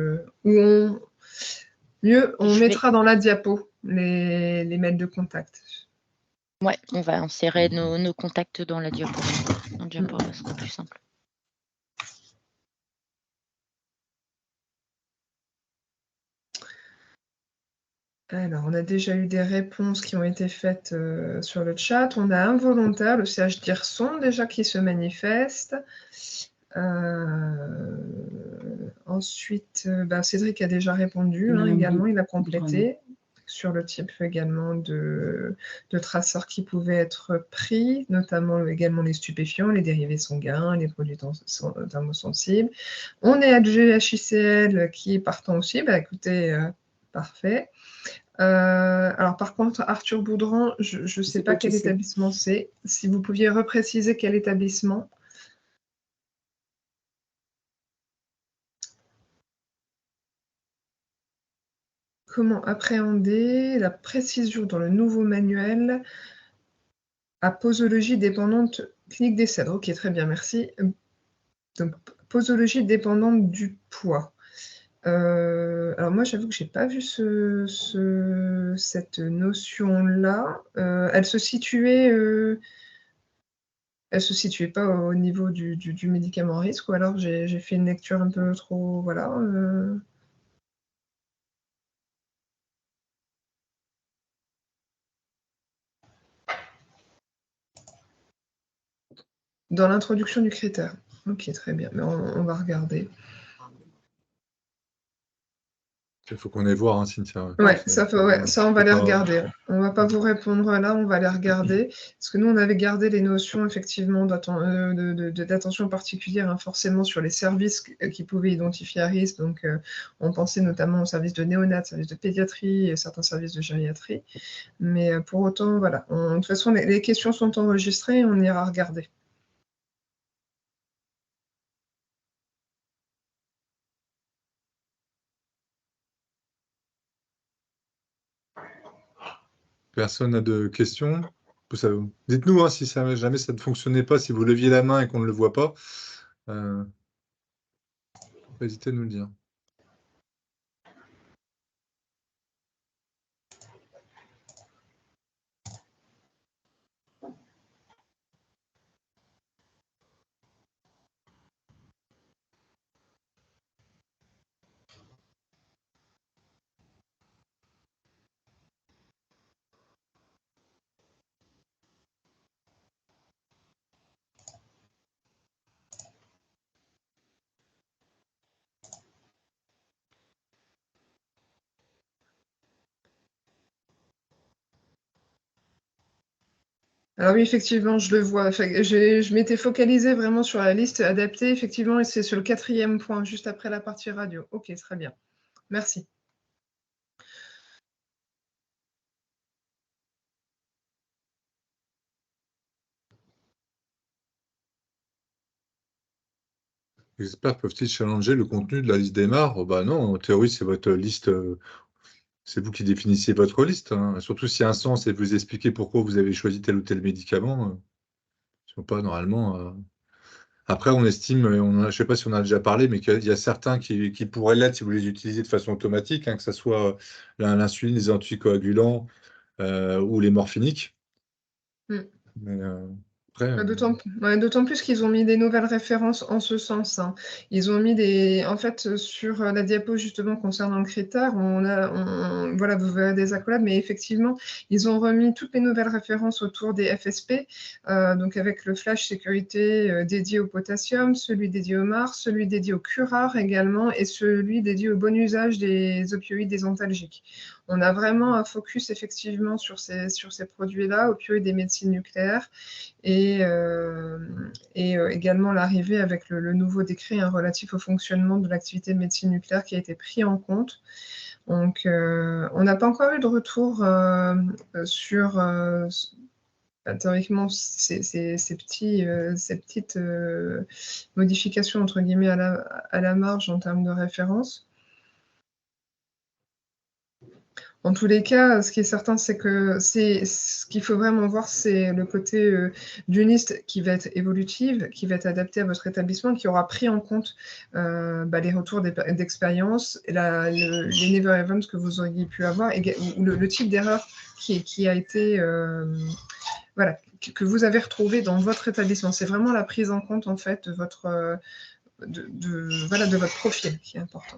où on mettra dans la diapo les mails de contact. Ouais, on va insérer nos contacts dans la diaporama. Un diaporama sera plus simple. Alors, on a déjà eu des réponses qui ont été faites sur le chat. On a un volontaire, le CH d'Hirson, déjà qui se manifeste. Ensuite, Cédric a déjà répondu également, il a complété sur le type également de traceurs qui pouvaient être pris, notamment également les stupéfiants, les dérivés sanguins, les produits thermosensibles. On est à GHICL qui est partant aussi. Écoutez, parfait. Alors par contre, Arthur Boudran, je ne sais pas quel établissement c'est. Si vous pouviez repréciser quel établissement. Comment appréhender la précision dans le nouveau manuel à posologie dépendante clinique des Cèdres? Ok, très bien, merci. Donc, posologie dépendante du poids. Alors moi, j'avoue que je n'ai pas vu cette notion-là. Elle se situait pas au niveau du médicament risque, ou alors j'ai fait une lecture un peu trop, voilà. Dans l'introduction du critère. Ok, très bien, mais on va regarder. Il faut qu'on aille voir, Cynthia. Ouais, ça, on va les regarder. On ne va pas vous répondre là, on va les regarder. Parce que nous, on avait gardé les notions, effectivement, d'attention particulière, forcément, sur les services qui pouvaient identifier un risque. Donc, on pensait notamment aux services de néonat, services de pédiatrie et certains services de gériatrie. Mais pour autant, voilà. De toute façon, les questions sont enregistrées et on ira regarder. Personne n'a de questions? Dites-nous si jamais ça ne fonctionnait pas, si vous leviez la main et qu'on ne le voit pas. N'hésitez à nous le dire. Alors oui, effectivement, je le vois. Je m'étais focalisée vraiment sur la liste adaptée, effectivement, et c'est sur le 4e point, juste après la partie radio. Ok, très bien. Merci. Les experts peuvent-ils challenger le contenu de la liste d'Emar? Non, en théorie, c'est votre liste. C'est vous qui définissez votre liste. Surtout s'il y a un sens et vous expliquez pourquoi vous avez choisi tel ou tel médicament. Ils sont pas normalement. Après, on estime, je ne sais pas si on a déjà parlé, mais qu'il y a certains qui pourraient l'être si vous les utilisez de façon automatique, que ce soit l'insuline, les anticoagulants ou les morphiniques. Mais après. D'autant plus qu'ils ont mis des nouvelles références en ce sens. Ils ont mis en fait, sur la diapo justement concernant le critère, voilà, vous verrez des accolades, mais effectivement, ils ont remis toutes les nouvelles références autour des FSP, donc avec le flash sécurité dédié au potassium, celui dédié au MAR, celui dédié au curare également, et celui dédié au bon usage des opioïdes désantalgiques. On a vraiment un focus effectivement sur ces produits-là, opioïdes et médecine nucléaire, et également l'arrivée avec le nouveau décret relatif au fonctionnement de l'activité de médecine nucléaire qui a été pris en compte. Donc, on n'a pas encore eu de retour sur théoriquement ces petites modifications entre guillemets à la marge en termes de référence. En tous les cas, ce qui est certain, c'est que ce qu'il faut vraiment voir, c'est le côté d'une liste qui va être évolutive, qui va être adaptée à votre établissement, qui aura pris en compte les retours d'expérience, les never events que vous auriez pu avoir, ou le type d'erreur qui a été voilà, que vous avez retrouvé dans votre établissement. C'est vraiment la prise en compte en fait de votre de votre profil qui est important.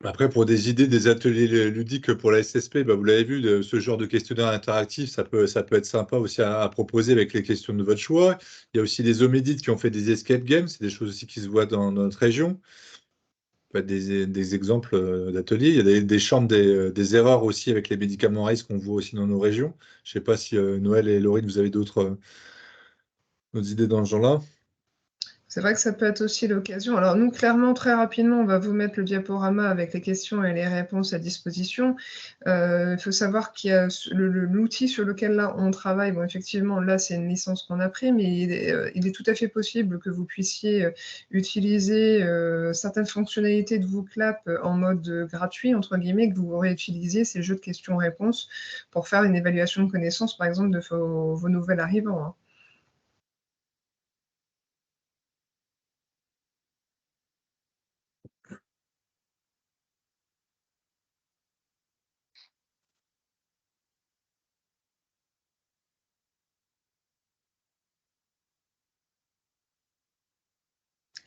Après, pour des idées, des ateliers ludiques pour la SSP, vous l'avez vu, ce genre de questionnaire interactif, ça peut être sympa aussi à proposer avec les questions de votre choix. Il y a aussi des Omédites qui ont fait des escape games, c'est des choses aussi qui se voient dans notre région. Des exemples d'ateliers. Il y a des chambres des erreurs aussi avec les médicaments à risque qu'on voit aussi dans nos régions. Je ne sais pas si Noël et Laurine, vous avez d'autres idées dans ce genre-là. C'est vrai que ça peut être aussi l'occasion. Alors nous, clairement, très rapidement, on va vous mettre le diaporama avec les questions et les réponses à disposition. Il faut savoir qu'il y a l'outil sur lequel là on travaille. Bon, effectivement, là c'est une licence qu'on a pris, mais il est tout à fait possible que vous puissiez utiliser certaines fonctionnalités de VooClap en mode gratuit, entre guillemets, que vous réutilisez ces jeux de questions-réponses pour faire une évaluation de connaissances, par exemple, de vos nouvelles arrivants, hein.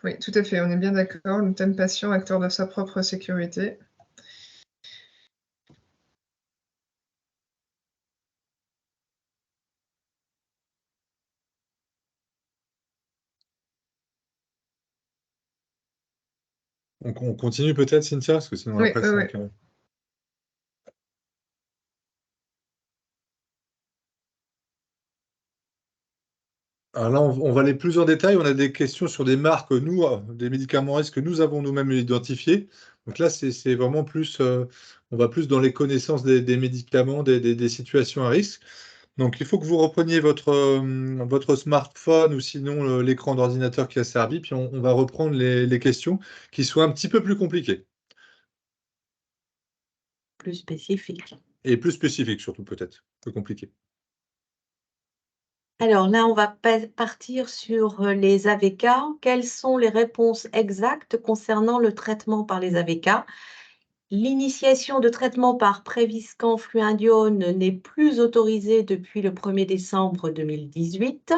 Oui, tout à fait, on est bien d'accord. Le thème patient, acteur de sa propre sécurité. On continue peut-être, Cynthia, parce que sinon Oui, après, oui, c'est oui. Alors là, on va aller plus en détail. On a des questions sur des marques, nous, des médicaments à risque que nous avons nous-mêmes identifiés. Donc là, c'est vraiment plus, on va plus dans les connaissances des médicaments, des situations à risque. Donc il faut que vous repreniez votre smartphone ou sinon l'écran d'ordinateur qui a servi, puis on va reprendre les questions qui sont un petit peu plus compliquées Plus spécifique. et plus spécifiques surtout peut-être, plus compliquées. Alors là, on va partir sur les AVK. Quelles sont les réponses exactes concernant le traitement par les AVK? L'initiation de traitement par Préviscan fluindione n'est plus autorisée depuis le 1er décembre 2018.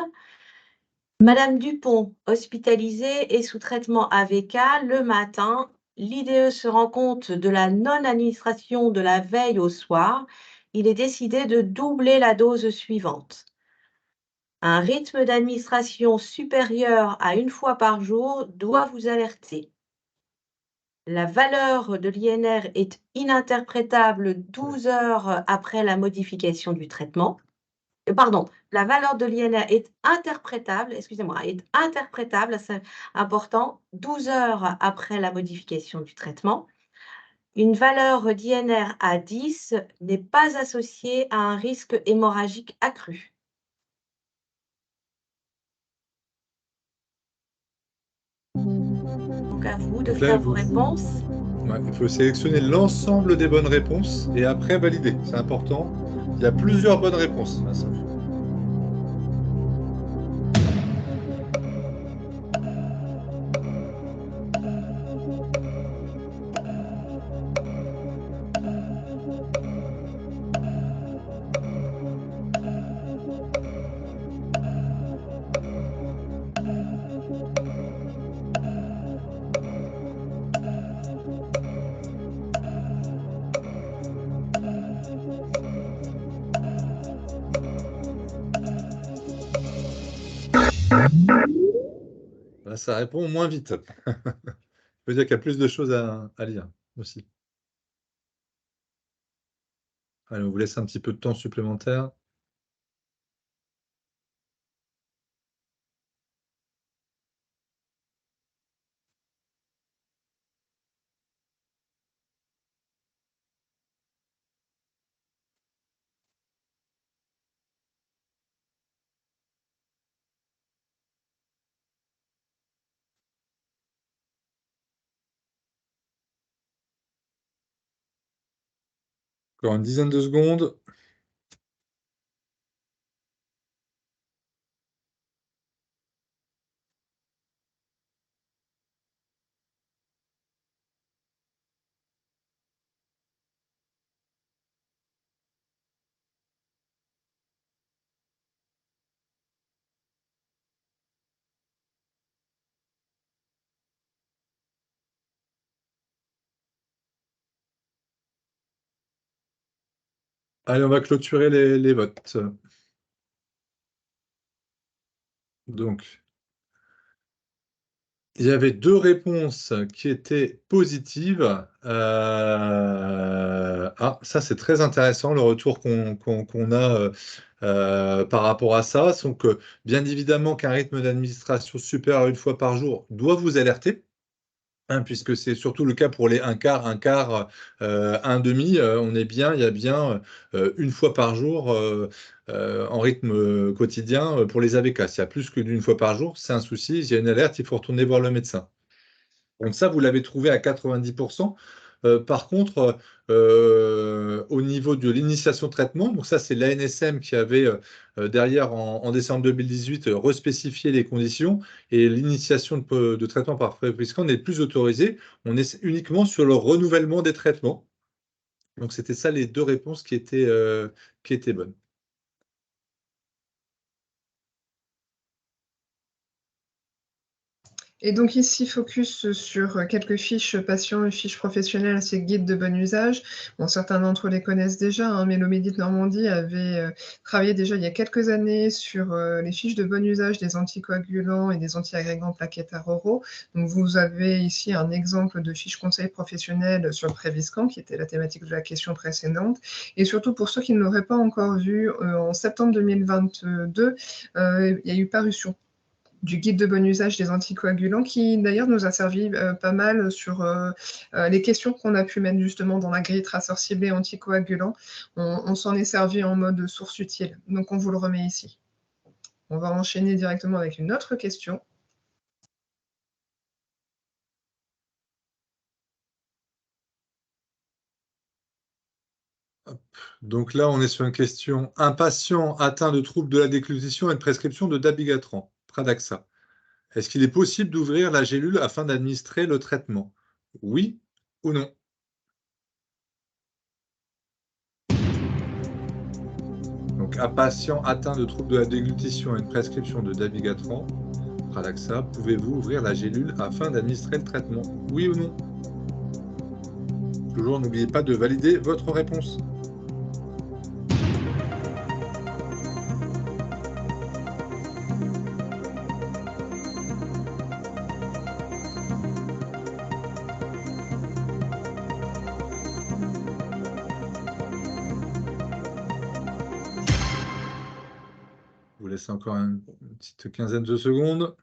Madame Dupont, hospitalisée et sous traitement AVK le matin. L'IDE se rend compte de la non-administration de la veille au soir. Il est décidé de doubler la dose suivante. Un rythme d'administration supérieur à 1 fois par jour doit vous alerter. La valeur de l'INR est ininterprétable 12 heures après la modification du traitement. Pardon, la valeur de l'INR est interprétable, excusez-moi, est interprétable, c'est important, 12 heures après la modification du traitement. Une valeur d'INR à 10 n'est pas associée à un risque hémorragique accru. Donc à vous de Donc là, faire vos réponses. il faut sélectionner l'ensemble des bonnes réponses et après valider. C'est important. Il y a plusieurs bonnes réponses. Là, ça répond moins vite. Ça veut dire qu'il y a plus de choses à lire aussi. Allez, on vous laisse un petit peu de temps supplémentaire. Encore une dizaine de secondes. Allez, on va clôturer les votes. Donc, il y avait 2 réponses qui étaient positives. Ah, ça, c'est très intéressant, le retour qu'on a par rapport à ça. Donc, bien évidemment qu'un rythme d'administration supérieur à 1 fois par jour doit vous alerter. Puisque c'est surtout le cas pour les 1/4, 1/4, 1/2, on est bien, il y a bien 1 fois par jour en rythme quotidien pour les AVK. S'il y a plus que d'1 fois par jour, c'est un souci, il y a une alerte, il faut retourner voir le médecin. Donc ça, vous l'avez trouvé à 90%. Par contre, au niveau de l'initiation de traitement, donc ça, c'est l'ANSM qui avait derrière, en décembre 2018, respécifié les conditions et l'initiation de traitement par FebriScan n'est plus autorisée. On est uniquement sur le renouvellement des traitements. Donc c'était ça les 2 réponses qui étaient bonnes. Et donc ici, focus sur quelques fiches patients et fiches professionnelles, ainsi que guides de bon usage. Bon, certains d'entre eux les connaissent déjà, hein, mais l'Omédite Normandie avait travaillé déjà il y a quelques années sur les fiches de bon usage des anticoagulants et des antiagrégants plaquettaires oraux. Donc vous avez ici un exemple de fiche conseil professionnel sur le Préviscan, qui était la thématique de la question précédente. Et surtout pour ceux qui ne l'auraient pas encore vu, en septembre 2022, il y a eu parution du guide de bon usage des anticoagulants qui d'ailleurs nous a servi pas mal sur les questions qu'on a pu mettre justement dans la grille traceur ciblé anticoagulant. On s'en est servi en mode source utile, donc on vous le remet ici. On va enchaîner directement avec une autre question. Donc là, on est sur une question. Un patient atteint de troubles de la déglutition a une prescription de dabigatran, Pradaxa. Est-ce qu'il est possible d'ouvrir la gélule afin d'administrer le traitement? Oui ou non? Donc, un patient atteint de troubles de la déglutition a une prescription de dabigatran, Pradaxa. Pouvez-vous ouvrir la gélule afin d'administrer le traitement? Oui ou non? Toujours, n'oubliez pas de valider votre réponse. Je vous laisse encore une petite quinzaine de secondes.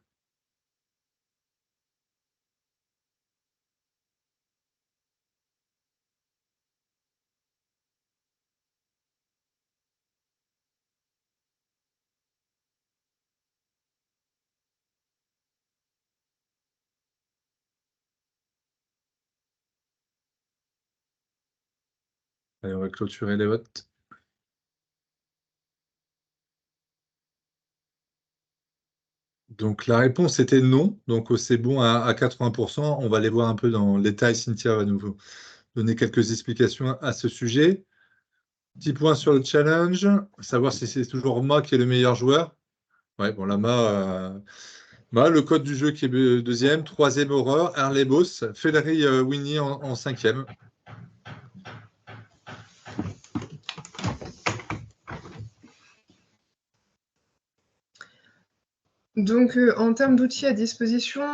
Allez, on va clôturer les votes. Donc la réponse était non, donc c'est bon à 80%. On va aller voir un peu dans le détail. Cynthia va nous donner quelques explications à ce sujet. Petit point sur le challenge, savoir si c'est toujours Ma qui est le meilleur joueur. Ouais, bon, là, Ma, le code du jeu qui est deuxième, troisième Horreur, Harley Boss, Fellery Winnie en cinquième. Donc, en termes d'outils à disposition,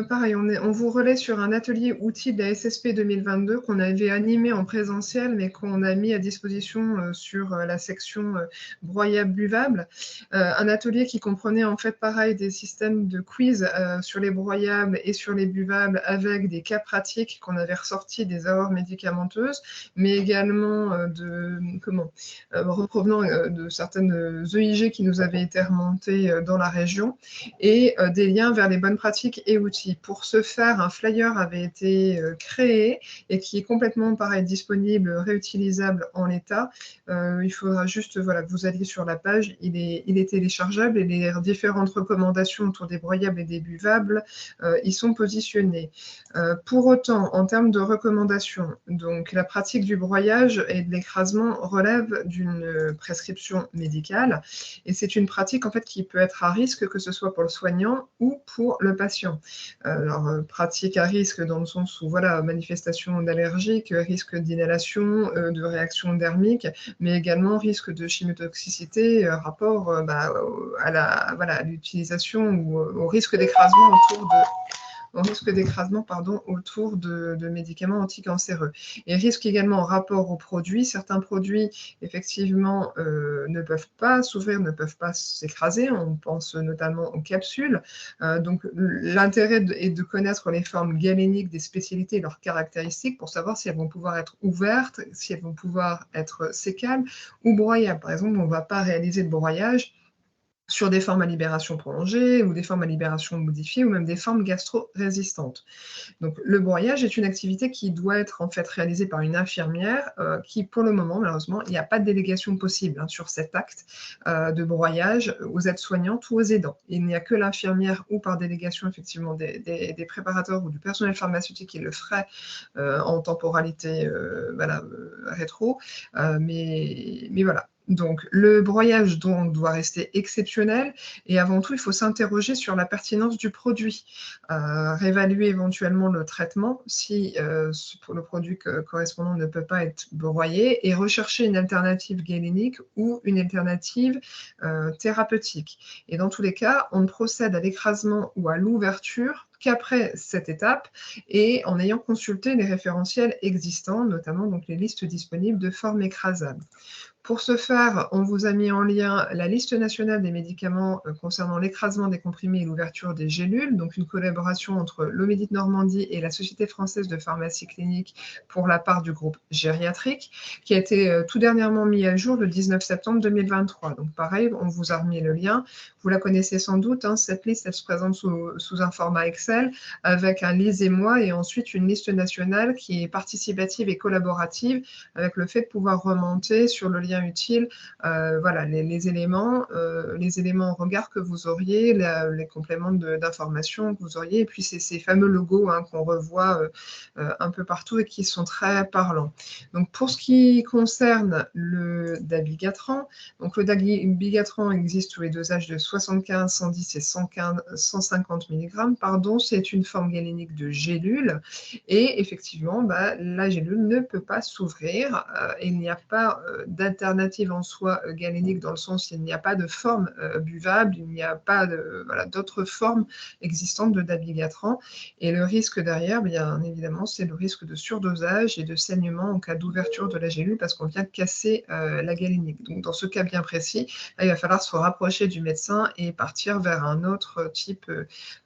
pareil, on vous relaie sur un atelier outils de la SSP 2022 qu'on avait animé en présentiel, mais qu'on a mis à disposition sur la section broyable buvable. Un atelier qui comprenait en fait, pareil, des systèmes de quiz sur les broyables et sur les buvables avec des cas pratiques qu'on avait ressortis des erreurs médicamenteuses, mais également reprovenant de certaines EIG qui nous avaient été remontées dans la région, et des liens vers les bonnes pratiques et outils. Pour ce faire, un flyer avait été créé et qui est complètement pareil, disponible, réutilisable en l'état. Il faudra juste que vous alliez sur la page, il est téléchargeable et les différentes recommandations autour des broyables et des buvables y sont positionnées. Pour autant, en termes de recommandations, donc la pratique du broyage et de l'écrasement relève d'une prescription médicale, et c'est une pratique en fait qui peut être à risque, que ce soit pour le soignant ou pour le patient. Alors, pratique à risque dans le sens où, manifestation d'allergique, risque d'inhalation, de réaction dermique, mais également risque de chimiotoxicité, rapport à l'utilisation ou au risque d'écrasement autour de médicaments anticancéreux. Et risque également en rapport aux produits. Certains produits, effectivement, ne peuvent pas s'ouvrir, ne peuvent pas s'écraser. On pense notamment aux capsules. Donc, l'intérêt est de connaître les formes galéniques des spécialités et leurs caractéristiques pour savoir si elles vont pouvoir être ouvertes, si elles vont pouvoir être sécales ou broyables. Par exemple, on ne va pas réaliser le broyage sur des formes à libération prolongée ou des formes à libération modifiée ou même des formes gastro-résistantes. Donc, le broyage est une activité qui doit être en fait réalisée par une infirmière qui, pour le moment, malheureusement, il n'y a pas de délégation possible sur cet acte de broyage aux aides-soignantes ou aux aidants. Il n'y a que l'infirmière ou par délégation, effectivement, des préparateurs ou du personnel pharmaceutique qui le ferait en temporalité rétro. Mais voilà. Donc, le broyage doit rester exceptionnel et avant tout, il faut s'interroger sur la pertinence du produit, réévaluer éventuellement le traitement si le produit correspondant ne peut pas être broyé et rechercher une alternative galénique ou une alternative thérapeutique. Et dans tous les cas, on ne procède à l'écrasement ou à l'ouverture qu'après cette étape et en ayant consulté les référentiels existants, notamment donc les listes disponibles de formes écrasables. Pour ce faire, on vous a mis en lien la liste nationale des médicaments concernant l'écrasement des comprimés et l'ouverture des gélules, donc une collaboration entre l'Omédite Normandie et la Société française de pharmacie clinique pour la part du groupe gériatrique, qui a été tout dernièrement mis à jour le 19 septembre 2023. Donc pareil, on vous a remis le lien. Vous la connaissez sans doute, cette liste, elle se présente sous un format Excel avec un lisez-moi et ensuite une liste nationale qui est participative et collaborative avec le fait de pouvoir remonter sur le lien utile, les éléments en regard que vous auriez, les compléments d'informations que vous auriez, et puis ces fameux logos qu'on revoit un peu partout et qui sont très parlants. Donc, pour ce qui concerne le dabigatran, donc le dabigatran existe sous les dosages de 75, 110 et 150 mg, c'est une forme galénique de gélule, et effectivement, la gélule ne peut pas s'ouvrir, il n'y a pas d'alternative en soi galénique dans le sens où il n'y a pas de forme buvable, il n'y a pas d'autres formes existantes de dabigatran. Et le risque derrière, bien évidemment, c'est le risque de surdosage et de saignement en cas d'ouverture de la gélule parce qu'on vient casser la galénique. Donc, dans ce cas bien précis, là, il va falloir se rapprocher du médecin et partir vers un autre type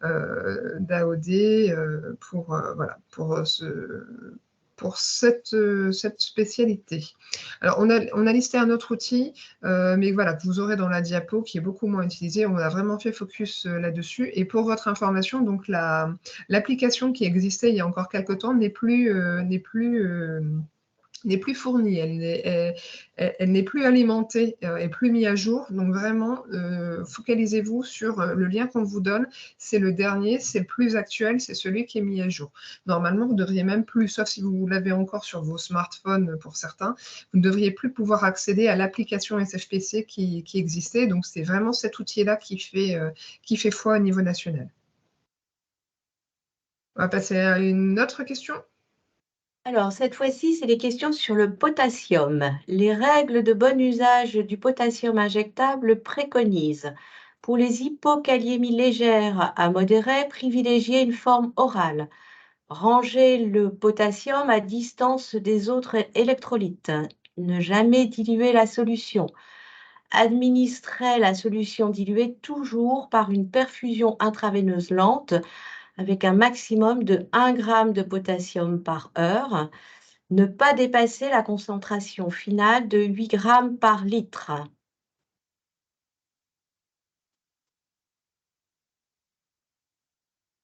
d'AOD pour cette spécialité. Alors, on a listé un autre outil, mais que vous aurez dans la diapo, qui est beaucoup moins utilisé. On a vraiment fait focus là-dessus. Et pour votre information, donc l'application qui existait il y a encore quelques temps n'est plus fournie, elle n'est plus alimentée et plus mise à jour. Donc vraiment, focalisez-vous sur le lien qu'on vous donne. C'est le dernier, c'est le plus actuel, c'est celui qui est mis à jour. Normalement, vous ne devriez même plus, sauf si vous l'avez encore sur vos smartphones pour certains, vous ne devriez plus pouvoir accéder à l'application SFPC qui existait. Donc c'est vraiment cet outil-là qui fait foi au niveau national. On va passer à une autre question. Alors, cette fois-ci, c'est les questions sur le potassium. Les règles de bon usage du potassium injectable préconisent Pour les hypokaliémies légères à modérées, privilégiez une forme orale. Rangez le potassium à distance des autres électrolytes. Ne jamais diluer la solution. Administrez la solution diluée toujours par une perfusion intraveineuse lente avec un maximum de 1 g de potassium par heure. Ne pas dépasser la concentration finale de 8 g par litre.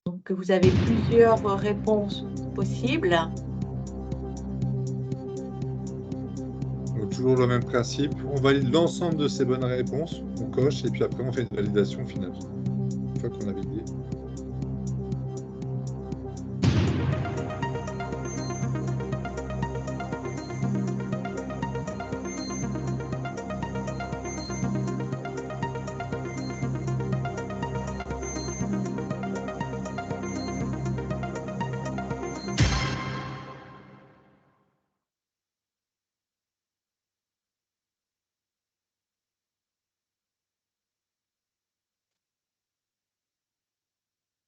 Donc, vous avez plusieurs réponses possibles. Donc, toujours le même principe. On valide l'ensemble de ces bonnes réponses, on coche, et puis après, on fait une validation finale. Une fois qu'on a validé.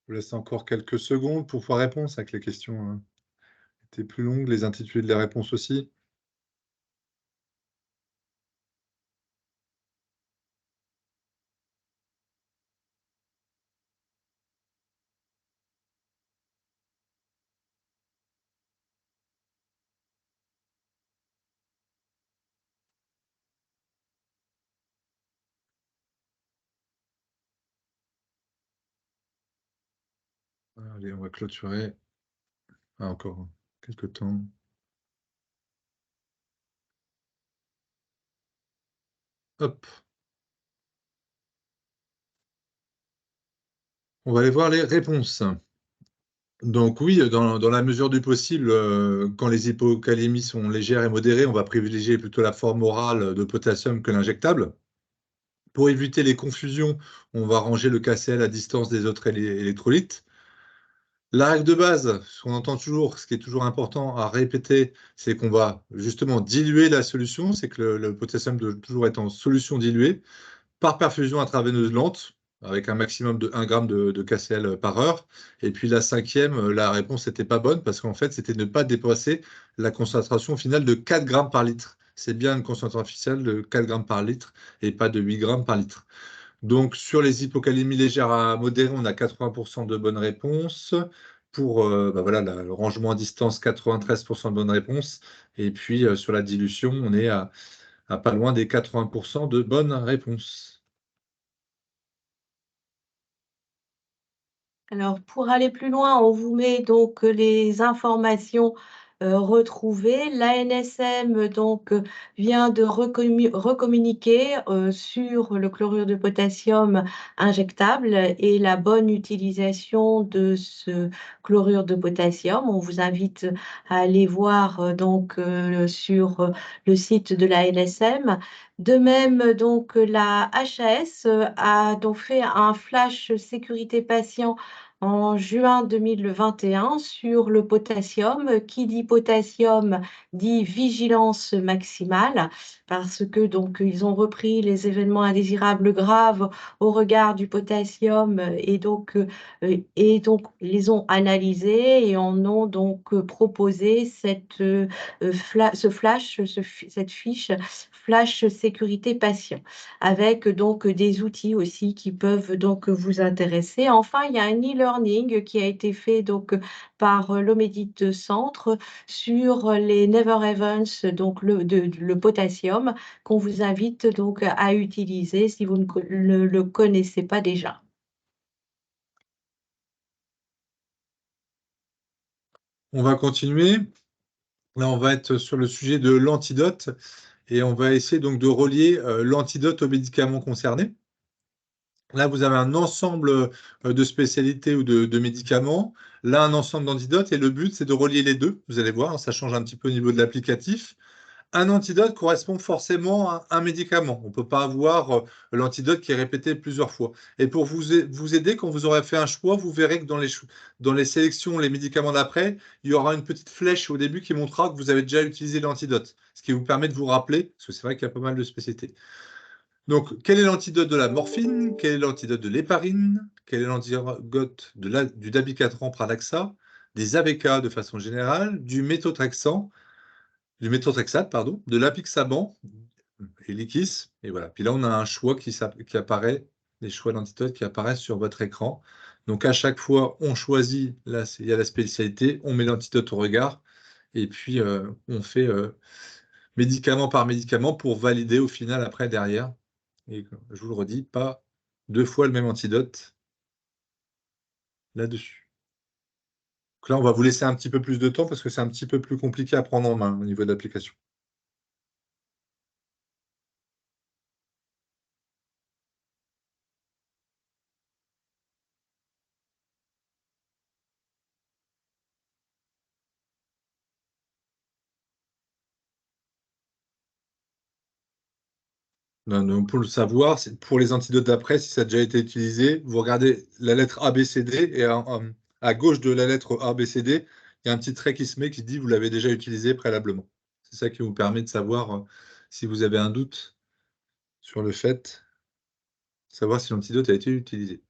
Je vous laisse encore quelques secondes pour pouvoir répondre. C'est vrai que les questions étaient plus longues, les intitulés de les réponses aussi. Allez, on va clôturer. Encore quelques temps. Hop. On va aller voir les réponses. Donc oui, dans la mesure du possible, quand les hypocalémies sont légères et modérées, on va privilégier plutôt la forme orale de potassium que l'injectable. Pour éviter les confusions, on va ranger le KCl à distance des autres électrolytes. La règle de base, ce qu'on entend toujours, ce qui est toujours important à répéter, c'est qu'on va justement diluer la solution, c'est que le potassium doit toujours être en solution diluée, par perfusion intraveineuse lente, avec un maximum de 1 g de KCl par heure. Et puis la cinquième, la réponse n'était pas bonne, parce qu'en fait, c'était ne pas dépasser la concentration finale de 4 g par litre. C'est bien une concentration finale de 4 g par litre, et pas de 8 g par litre. Donc, sur les hypocalémies légères à modérées, on a 80% de bonnes réponses. Pour voilà, le rangement à distance, 93% de bonnes réponses. Et puis, sur la dilution, on est à pas loin des 80% de bonnes réponses. Alors, pour aller plus loin, on vous met donc les informations retrouvées. L'ANSM donc vient de recommuniquer sur le chlorure de potassium injectable et la bonne utilisation de ce chlorure de potassium. On vous invite à aller voir donc sur le site de l'ANSM. De même, donc la HAS a donc fait un flash sécurité patient en juin 2021 sur le potassium. Qui dit potassium dit vigilance maximale, parce que donc ils ont repris les événements indésirables graves au regard du potassium et donc les ont analysés et en ont donc proposé cette cette fiche flash sécurité patient, avec donc des outils aussi qui peuvent donc vous intéresser. Enfin, il y a un e-learning qui a été fait donc par l'Omedit Centre sur les Never Events, donc le potassium, qu'on vous invite donc à utiliser si vous ne le connaissez pas déjà. On va continuer. Là, on va être sur le sujet de l'antidote et on va essayer donc de relier l'antidote aux médicaments concernés. Là, vous avez un ensemble de spécialités ou de médicaments. Là, un ensemble d'antidotes et le but, c'est de relier les deux. Vous allez voir, ça change un petit peu au niveau de l'applicatif. Un antidote correspond forcément à un médicament. On ne peut pas avoir l'antidote qui est répété plusieurs fois. Et pour vous aider, quand vous aurez fait un choix, vous verrez que dans les sélections, les médicaments d'après, il y aura une petite flèche au début qui montrera que vous avez déjà utilisé l'antidote, ce qui vous permet de vous rappeler, parce que c'est vrai qu'il y a pas mal de spécialités. Donc, quel est l'antidote de la morphine? Quel est l'antidote de l'héparine? Quel est l'antidote du dabigatran Pradaxa? Des AVK de façon générale, du méthotrexate, pardon, de l'apixaban et l'Ikis. Et voilà. Puis là, on a un choix qui apparaît, des choix d'antidotes qui apparaissent sur votre écran. Donc, à chaque fois, on choisit, là, il y a la spécialité, on met l'antidote au regard, et puis on fait médicament par médicament pour valider au final après derrière. Et je vous le redis, pas 2 fois le même antidote là-dessus. Donc là, on va vous laisser un petit peu plus de temps parce que c'est un petit peu plus compliqué à prendre en main au niveau de l'application. Non, non, pour le savoir, pour les antidotes d'après, si ça a déjà été utilisé, vous regardez la lettre A, B, C, D et à gauche de la lettre A, B, C, D, il y a un petit trait qui se met qui dit vous l'avez déjà utilisé préalablement. C'est ça qui vous permet de savoir si vous avez un doute sur le fait, savoir si l'antidote a été utilisé.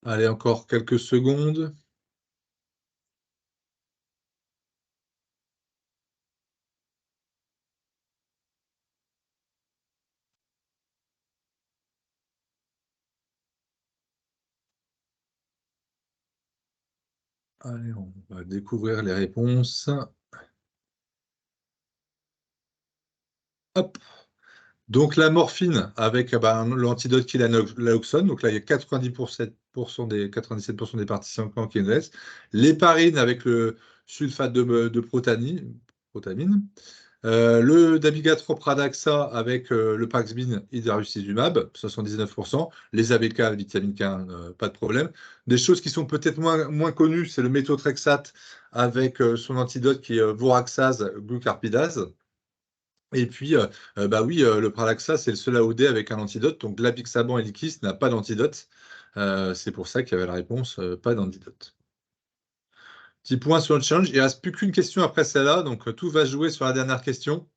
Allez, encore quelques secondes. Allez, on va découvrir les réponses. Hop. Donc la morphine avec l'antidote qui est l'aloxone. Donc là, il y a 97% des participants qui le laissent. L'héparine avec le sulfate de protamine. Le dabigatran Pradaxa avec le Paxmin hidarusizumab, 79%. Les ABK, la vitamine K, pas de problème. Des choses qui sont peut-être moins connues, c'est le méthotrexate avec son antidote qui est voraxase glucarpidase. Et puis, bah oui, le Pradaxa, c'est le seul AOD avec un antidote. Donc, l'apixaban et l'Ikis n'a pas d'antidote. C'est pour ça qu'il y avait la réponse, pas d'antidote. Petit point sur le challenge. Il ne reste plus qu'une question après celle-là. Donc, tout va se jouer sur la dernière question.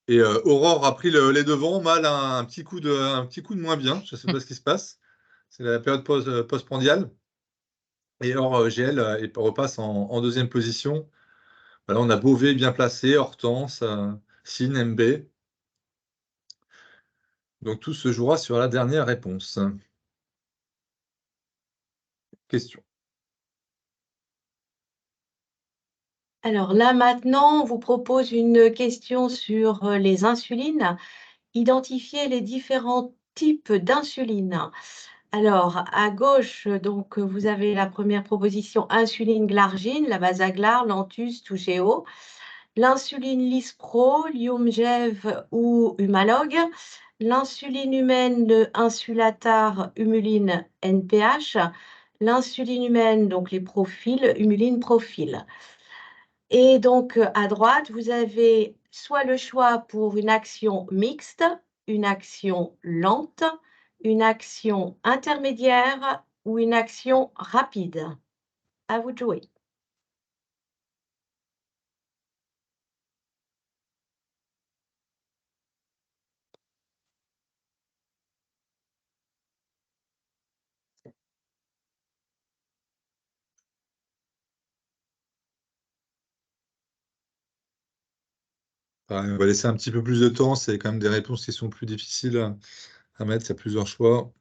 Et Aurore a pris les devants. Mal, un petit coup de moins bien. Je ne sais pas ce qui se passe. C'est la période post-prandiale. Et Or, GL repasse en deuxième position. Voilà, on a Beauvais bien placé, Hortense, Sine, MB. Donc tout se jouera sur la dernière réponse. Question. Alors là, maintenant, on vous propose une question sur les insulines. Identifier les différents types d'insuline. Alors, à gauche, donc, vous avez la première proposition, insuline glargine, la Basaglar, Lantus, Toujeo. L'insuline Lispro, Lyumjev ou Humalog. L'insuline humaine de Insulatar, Humuline, NPH. L'insuline humaine, donc les profils, Humuline Profil. Et donc, à droite, vous avez soit le choix pour une action mixte, une action lente, une action intermédiaire ou une action rapide. À vous de jouer. On va laisser un petit peu plus de temps. C'est quand même des réponses qui sont plus difficiles à mettre. Il y a plusieurs choix.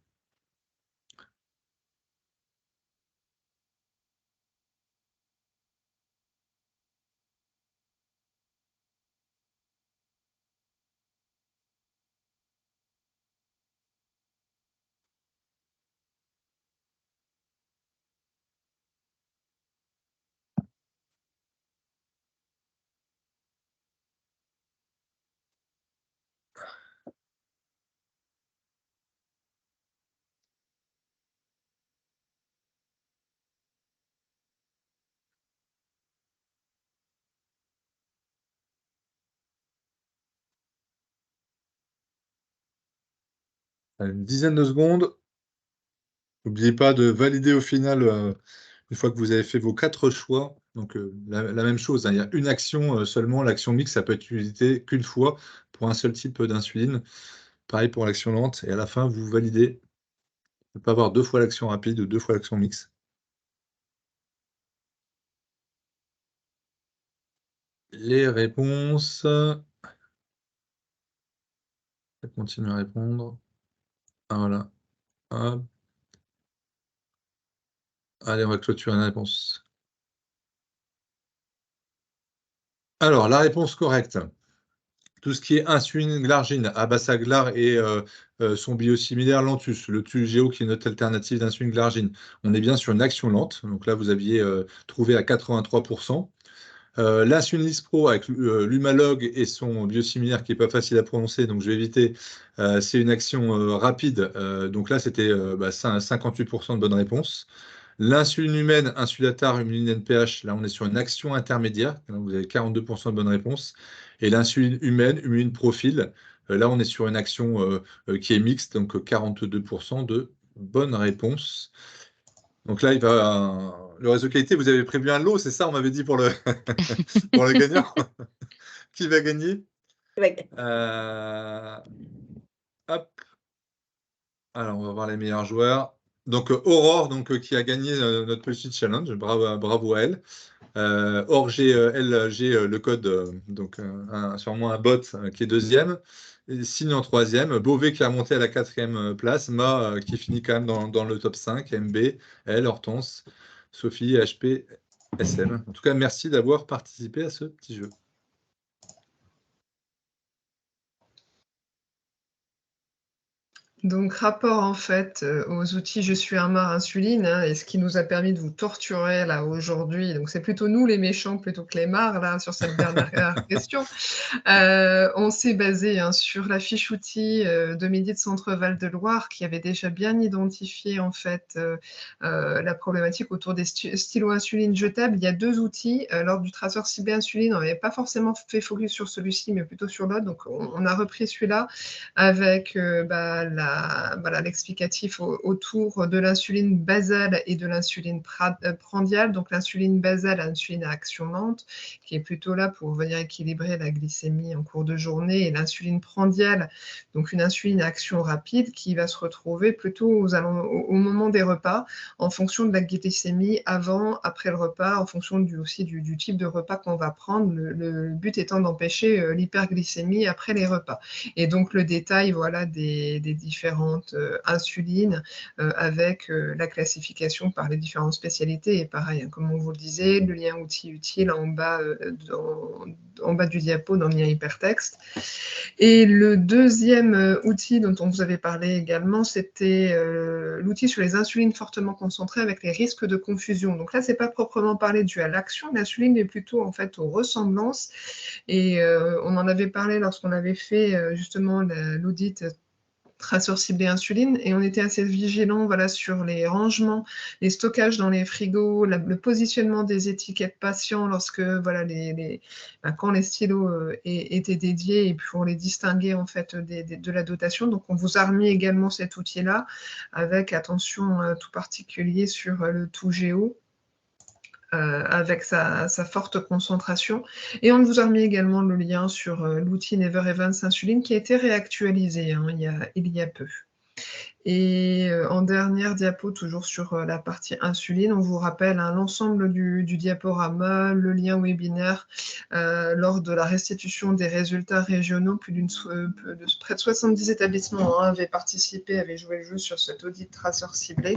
Une dizaine de secondes. N'oubliez pas de valider au final, une fois que vous avez fait vos 4 choix. Donc, la même chose, hein, il y a une action seulement. L'action mixte, ça peut être utilisé qu'une fois pour un seul type d'insuline. Pareil pour l'action lente. Et à la fin, vous validez. Ne pas avoir 2 fois l'action rapide ou 2 fois l'action mixte. Les réponses. Ça continue à répondre. Ah, voilà. Hop. Allez, on va clôturer la réponse. Alors, la réponse correcte. Tout ce qui est insuline glargine, Abasaglar et son biosimilaire Lantus, le Tulgeo qui est notre alternative d'insuline glargine. On est bien sur une action lente. Donc là, vous aviez trouvé à 83%. L'insuline Lispro avec l'Humalog et son biosimilaire qui n'est pas facile à prononcer, donc je vais éviter. C'est une action rapide. Donc là, c'était 58% de bonnes réponses. L'insuline humaine, Insulatar, Humulin NPH, là on est sur une action intermédiaire, donc vous avez 42% de bonnes réponses. Et l'insuline humaine, Humulin Profil, là on est sur une action qui est mixte, donc 42% de bonnes réponses. Donc là, le réseau qualité, vous avez prévu un lot, c'est ça, on m'avait dit pour le, pour le gagnant. Qui va gagner? Ouais. Hop. Alors, on va voir les meilleurs joueurs. Donc, Aurore, qui a gagné notre petit challenge. Bravo à elle. Or, j'ai le code, sûrement un bot qui est deuxième. Et Signe en troisième. Beauvais qui a monté à la 4e place. Ma qui finit quand même dans le top 5. MB, elle, Hortense, Sophie, HP, SM. En tout cas, merci d'avoir participé à ce petit jeu. Donc, rapport en fait aux outils Je suis un mare insuline, hein, et ce qui nous a permis de vous torturer là aujourd'hui. Donc, c'est plutôt nous les méchants plutôt que les mares là sur cette dernière question. On s'est basé sur la fiche outil de Midi de Centre Val de Loire qui avait déjà bien identifié en fait la problématique autour des stylos insuline jetables. Il y a 2 outils. Lors du traceur ciblé insuline, on n'avait pas forcément fait focus sur celui-ci, mais plutôt sur l'autre. Donc, on a repris celui-là avec l'explicatif autour de l'insuline basale et de l'insuline prandiale. Donc, l'insuline basale, l'insuline à action lente, qui est plutôt là pour venir équilibrer la glycémie en cours de journée, et l'insuline prandiale, donc une insuline à action rapide, qui va se retrouver plutôt au moment des repas, en fonction de la glycémie avant, après le repas, en fonction aussi du type de repas qu'on va prendre, le but étant d'empêcher l'hyperglycémie après les repas. Et donc, le détail voilà, des différentes insulines avec la classification par les différentes spécialités. Et pareil, hein, comme on vous le disait, le lien outil utile en bas du diapo dans le lien hypertexte. Et le deuxième outil dont on vous avait parlé également, c'était l'outil sur les insulines fortement concentrées avec les risques de confusion. Donc là, ce n'est pas proprement parlé dû à l'action de l'insuline, mais plutôt en fait aux ressemblances. Et on en avait parlé lorsqu'on avait fait justement l'audit traceur ciblé insuline, et on était assez vigilant voilà, sur les rangements, les stockages dans les frigos, le positionnement des étiquettes patients lorsque voilà, quand les stylos étaient dédiés, et pour les distinguer en fait de la dotation. Donc on vous a remis également cet outil-là avec attention tout particulier sur le Tulgeo. Avec sa forte concentration. Et on vous a remis également le lien sur l'outil Never Evans Insuline qui a été réactualisé hein, il y a peu. Et en dernière diapo, toujours sur la partie insuline, on vous rappelle hein, l'ensemble du diaporama, le lien webinaire lors de la restitution des résultats régionaux. Près de 70 établissements hein, avaient participé, avaient joué le jeu sur cet audit traceur ciblé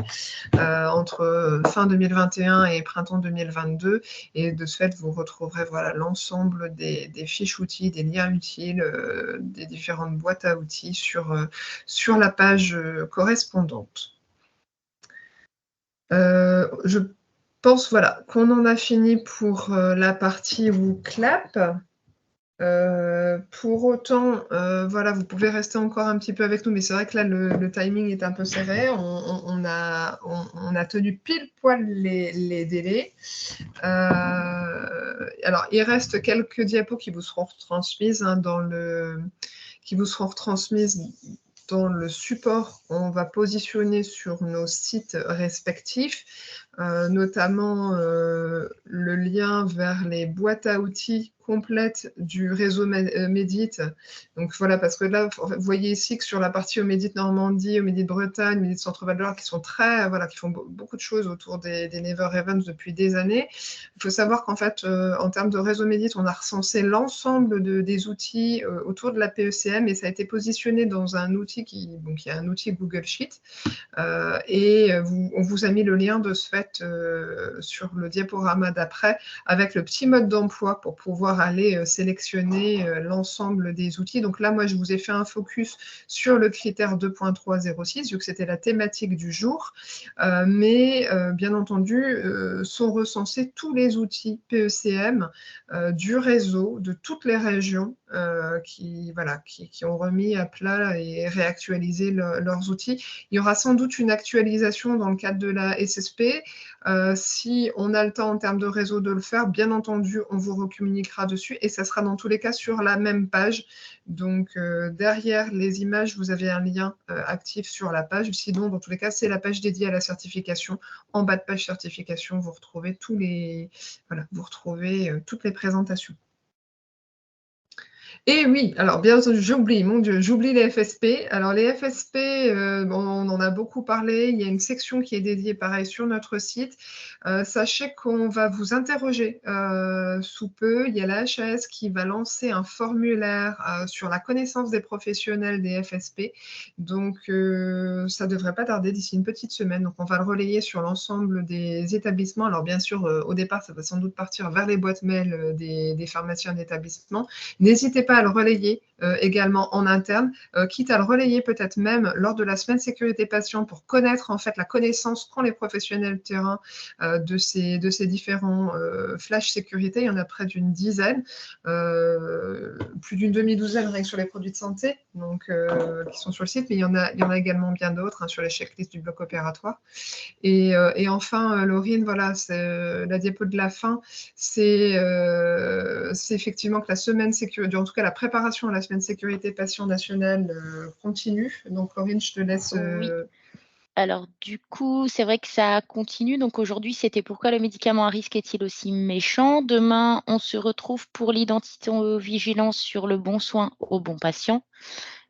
entre fin 2021 et printemps 2022. Et de ce fait, vous retrouverez voilà, l'ensemble des fiches outils, des liens utiles, des différentes boîtes à outils sur la page correspondante. Je pense voilà, qu'on en a fini pour la partie WooClap. Pour autant, voilà, vous pouvez rester encore un petit peu avec nous, mais c'est vrai que là, le timing est un peu serré. On a tenu pile poil les délais. Alors, il reste quelques diapos qui vous seront retransmises qui vous seront retransmises dans le support on va positionner sur nos sites respectifs, notamment le lien vers les boîtes à outils complètes du réseau Médit. Donc voilà, parce que là, vous voyez ici que sur la partie Médit Normandie, Médit Bretagne, Médit Centre-Val d'Or, qui sont qui font beaucoup de choses autour des Never Events depuis des années. Il faut savoir qu'en fait, en termes de réseau Médit, on a recensé l'ensemble des outils autour de la PECM et ça a été positionné dans un outil qui est un outil Google Sheet. On vous a mis le lien de ce fait sur le diaporama d'après avec le petit mode d'emploi pour pouvoir aller sélectionner l'ensemble des outils. Donc là, moi, je vous ai fait un focus sur le critère 2.306, vu que c'était la thématique du jour. Mais bien entendu, sont recensés tous les outils PECM du réseau, de toutes les régions qui ont remis à plat et réactualisé leurs outils. Il y aura sans doute une actualisation dans le cadre de la SSP. Si on a le temps en termes de réseau de le faire, bien entendu, on vous recommuniquera dessus et ça sera dans tous les cas sur la même page. Donc, derrière les images, vous avez un lien actif sur la page. Sinon, dans tous les cas, c'est la page dédiée à la certification. En bas de page certification, vous retrouvez toutes les présentations. Et oui, alors bien entendu, j'oublie, mon Dieu, j'oublie les FSP. Alors les FSP, on en a beaucoup parlé. Il y a une section qui est dédiée, pareil, sur notre site. Sachez qu'on va vous interroger sous peu. Il y a la HAS qui va lancer un formulaire sur la connaissance des professionnels des FSP. Donc, ça ne devrait pas tarder d'ici une petite semaine. Donc, on va le relayer sur l'ensemble des établissements. Alors, bien sûr, au départ, ça va sans doute partir vers les boîtes mail des pharmaciens d'établissement. N'hésitez pas à le relayer également en interne, quitte à le relayer peut-être même lors de la semaine sécurité patient pour connaître en fait la connaissance qu'ont les professionnels de terrain de ces différents flash sécurité. Il y en a près d'une dizaine, plus d'une demi-douzaine rien que sur les produits de santé donc, qui sont sur le site, mais il y en a également bien d'autres sur les checklists du bloc opératoire. Et enfin, Laurine, voilà, la diapo de la fin, c'est effectivement que la semaine sécurité, en tout cas la préparation à la semaine sécurité patient nationale continue. Donc, Laurine, je te laisse. Oui. Alors, du coup, c'est vrai que ça continue. Donc, aujourd'hui, c'était pourquoi le médicament à risque est-il aussi méchant? Demain, on se retrouve pour l'identité-vigilance sur le bon soin au bon patient.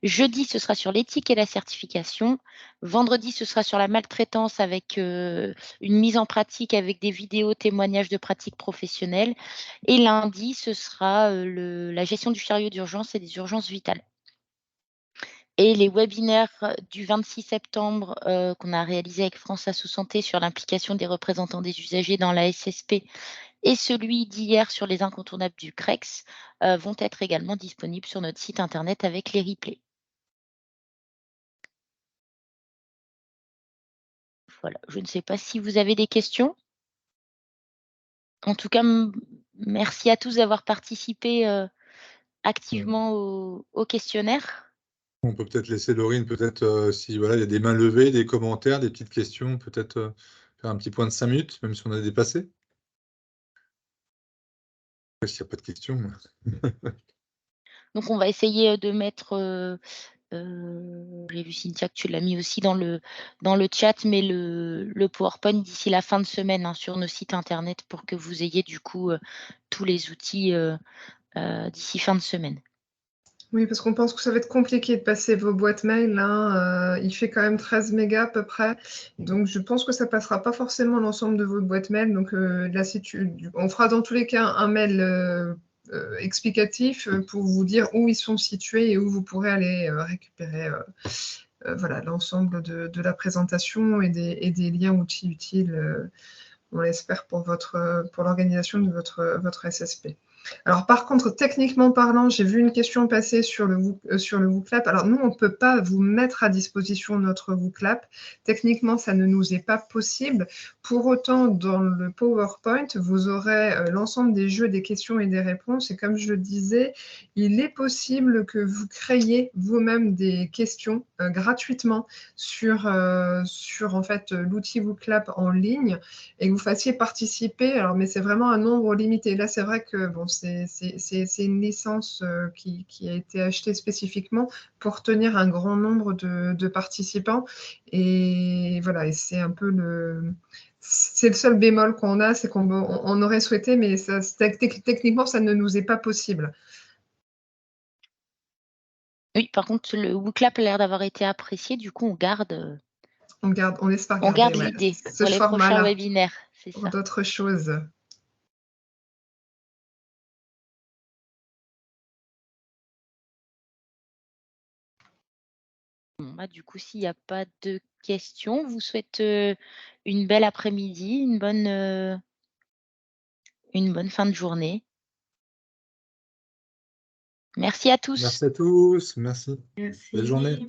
Jeudi, ce sera sur l'éthique et la certification. Vendredi, ce sera sur la maltraitance avec une mise en pratique avec des vidéos, témoignages de pratiques professionnelles. Et lundi, ce sera la gestion du chariot d'urgence et des urgences vitales. Et les webinaires du 26 septembre qu'on a réalisé avec France Asso Santé sur l'implication des représentants des usagers dans la SSP et celui d'hier sur les incontournables du CREX vont être également disponibles sur notre site internet avec les replays. Voilà, je ne sais pas si vous avez des questions. En tout cas, merci à tous d'avoir participé activement au questionnaire. On peut peut-être laisser Laurine, si voilà, il y a des mains levées, des commentaires, des petites questions, peut-être faire un petit point de 5 minutes, même si on a dépassé. S'il n'y a pas de questions. Donc, on va essayer de mettre, j'ai vu Cynthia que tu l'as mis aussi dans le chat, mais le PowerPoint d'ici la fin de semaine sur nos sites internet pour que vous ayez du coup tous les outils d'ici fin de semaine. Oui, parce qu'on pense que ça va être compliqué de passer vos boîtes mail. Il fait quand même 13 mégas à peu près. Donc, je pense que ça ne passera pas forcément l'ensemble de vos boîtes mail. Donc, on fera dans tous les cas un mail explicatif pour vous dire où ils sont situés et où vous pourrez aller récupérer voilà, l'ensemble de la présentation et des liens outils utiles, on l'espère, pour l'organisation de votre SSP. Alors, par contre, techniquement parlant, j'ai vu une question passer sur le WooClap. Alors, nous, on ne peut pas vous mettre à disposition notre WooClap. Techniquement, ça ne nous est pas possible. Pour autant, dans le PowerPoint, vous aurez l'ensemble des jeux, des questions et des réponses. Et comme je le disais, il est possible que vous créiez vous-même des questions gratuitement sur en fait, l'outil WooClap en ligne et que vous fassiez participer. Alors, mais c'est vraiment un nombre limité. Là, c'est vrai que bon, c'est une licence qui a été achetée spécifiquement pour tenir un grand nombre de participants. Et voilà, et c'est un peu c'est le seul bémol qu'on a, c'est qu'on aurait souhaité, mais techniquement, ça ne nous est pas possible. Oui, par contre, le WooClap a l'air d'avoir été apprécié. Du coup, on espère on garde garder l'idée ce pour les prochains format-là webinaires. C'est pour ça. d'autres choses. Bon, bah, du coup, s'il n'y a pas de questions, je vous souhaite une belle après-midi, une bonne fin de journée. Merci à tous. Merci à tous. Merci. Merci. Belle journée.